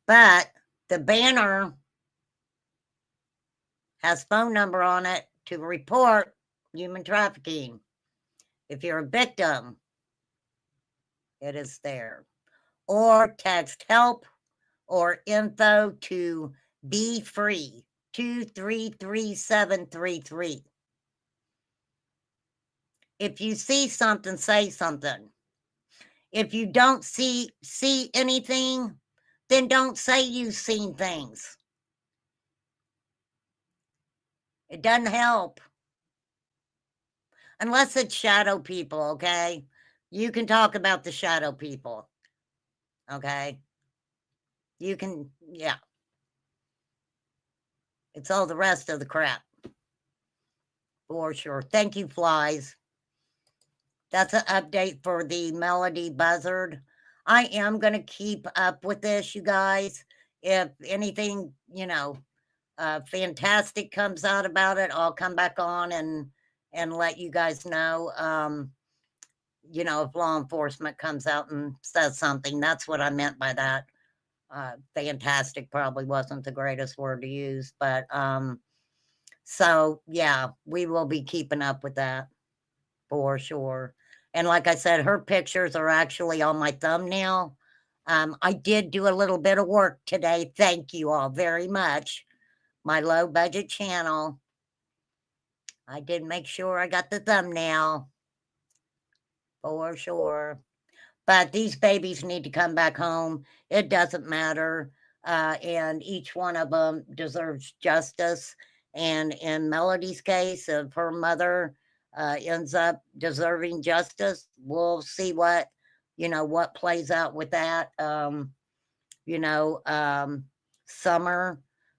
But the banner has phone number on it to report human trafficking. If you're a victim, it is there. Or text help or info to Be Free 233733. If you see something, say something. If you don't see anything, then don't say you've seen things. It doesn't help. Unless it's shadow people, okay? You can talk about the shadow people, okay? You can, yeah. It's all the rest of the crap. For sure. Thank you, Flies. That's an update for the Melodee Buzzard. I am going to keep up with this, you guys. If anything, you know, fantastic comes out about it, I'll come back on and let you guys know. You know, if law enforcement comes out and says something, that's what I meant by that. Fantastic probably wasn't the greatest word to use, but so yeah, we will be keeping up with that for sure. And like I said, her pictures are actually on my thumbnail. I did do a little bit of work today. Thank you all very much. My low budget channel. I did make sure I got the thumbnail for sure. But these babies need to come back home. It doesn't matter. And each one of them deserves justice. And in Melodee's case, if her mother ends up deserving justice, we'll see what, what plays out with that.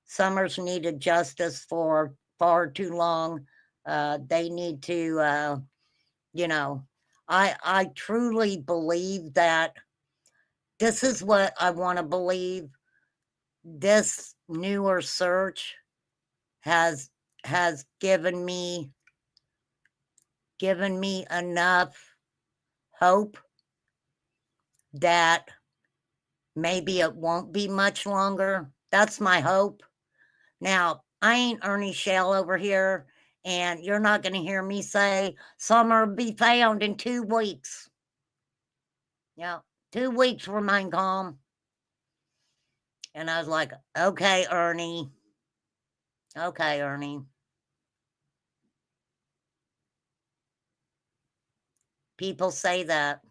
Summer's needed justice for far too long. They need to, I truly believe that this is what I want to believe. This newer search has given me enough hope that maybe it won't be much longer. That's my hope. Now, I ain't Ernie Shell over here, and you're not going to hear me say Summer will be found in 2 weeks. Yeah, 2 weeks, remain calm. And I was like, okay, Ernie. Okay, Ernie. People say that.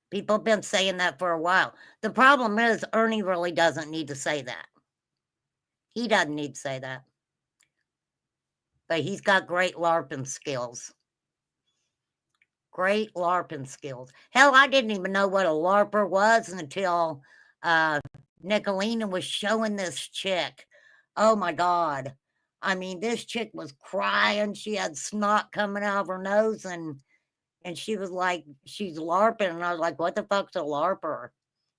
People have been saying that for a while. The problem is Ernie really doesn't need to say that. He doesn't need to say that. But he's got great LARPing skills. Great LARPing skills. Hell, I didn't even know what a LARPer was until Nicolina was showing this chick. Oh my God. I mean, this chick was crying. She had snot coming out of her nose, and she was like, she's LARPing. And I was like, what the fuck's a LARPer?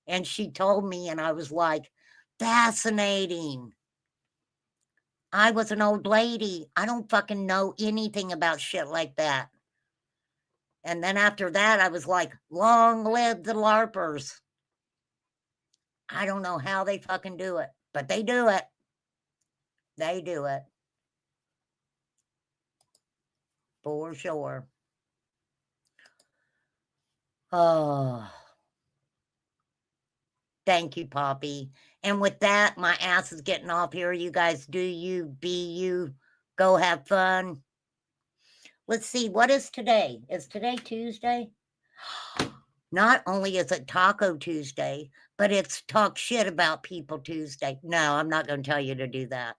And she told me, and I was like, fascinating. I was an old lady. I don't fucking know anything about shit like that. And then after that, I was like, long live the LARPers. I don't know how they fucking do it, but they do it. They do it. For sure. Oh. Thank you, Poppy. And with that, my ass is getting off here. You guys do you, be you, go have fun. Let's see, what is today? Is today Tuesday? Not only is it Taco Tuesday, but it's Talk Shit About People Tuesday. No, I'm not going to tell you to do that.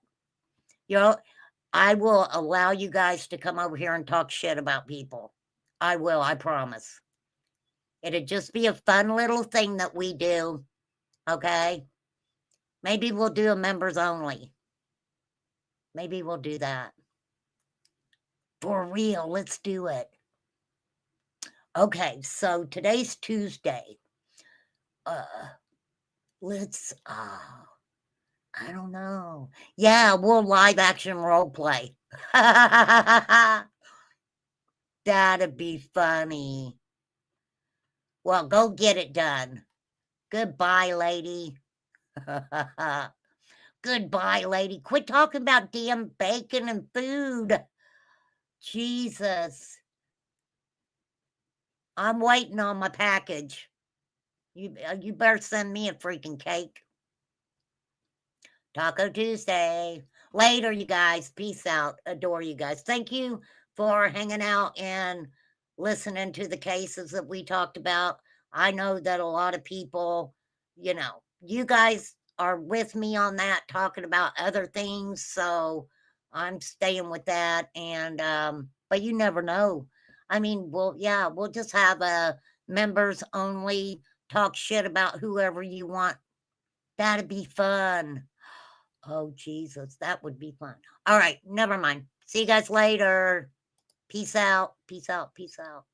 I will allow you guys to come over here and talk shit about people. I will, I promise. It'd just be a fun little thing that we do. Okay? Maybe we'll do a members only. Maybe we'll do that. For real, let's do it. Okay, so today's Tuesday. I don't know. Yeah, we'll live action role play. That'd be funny. Well, go get it done. Goodbye, lady. Goodbye, lady. Quit talking about damn bacon and food. Jesus. I'm waiting on my package. You better send me a freaking cake. Taco Tuesday. Later, you guys. Peace out. Adore you guys. Thank you for hanging out and listening to the cases that we talked about. I know that a lot of people, you guys are with me on that, talking about other things. So I'm staying with that. And, but you never know. I mean, we'll just have a members only, talk shit about whoever you want. That'd be fun. Oh, Jesus, that would be fun. All right, never mind. See you guys later. Peace out. Peace out. Peace out.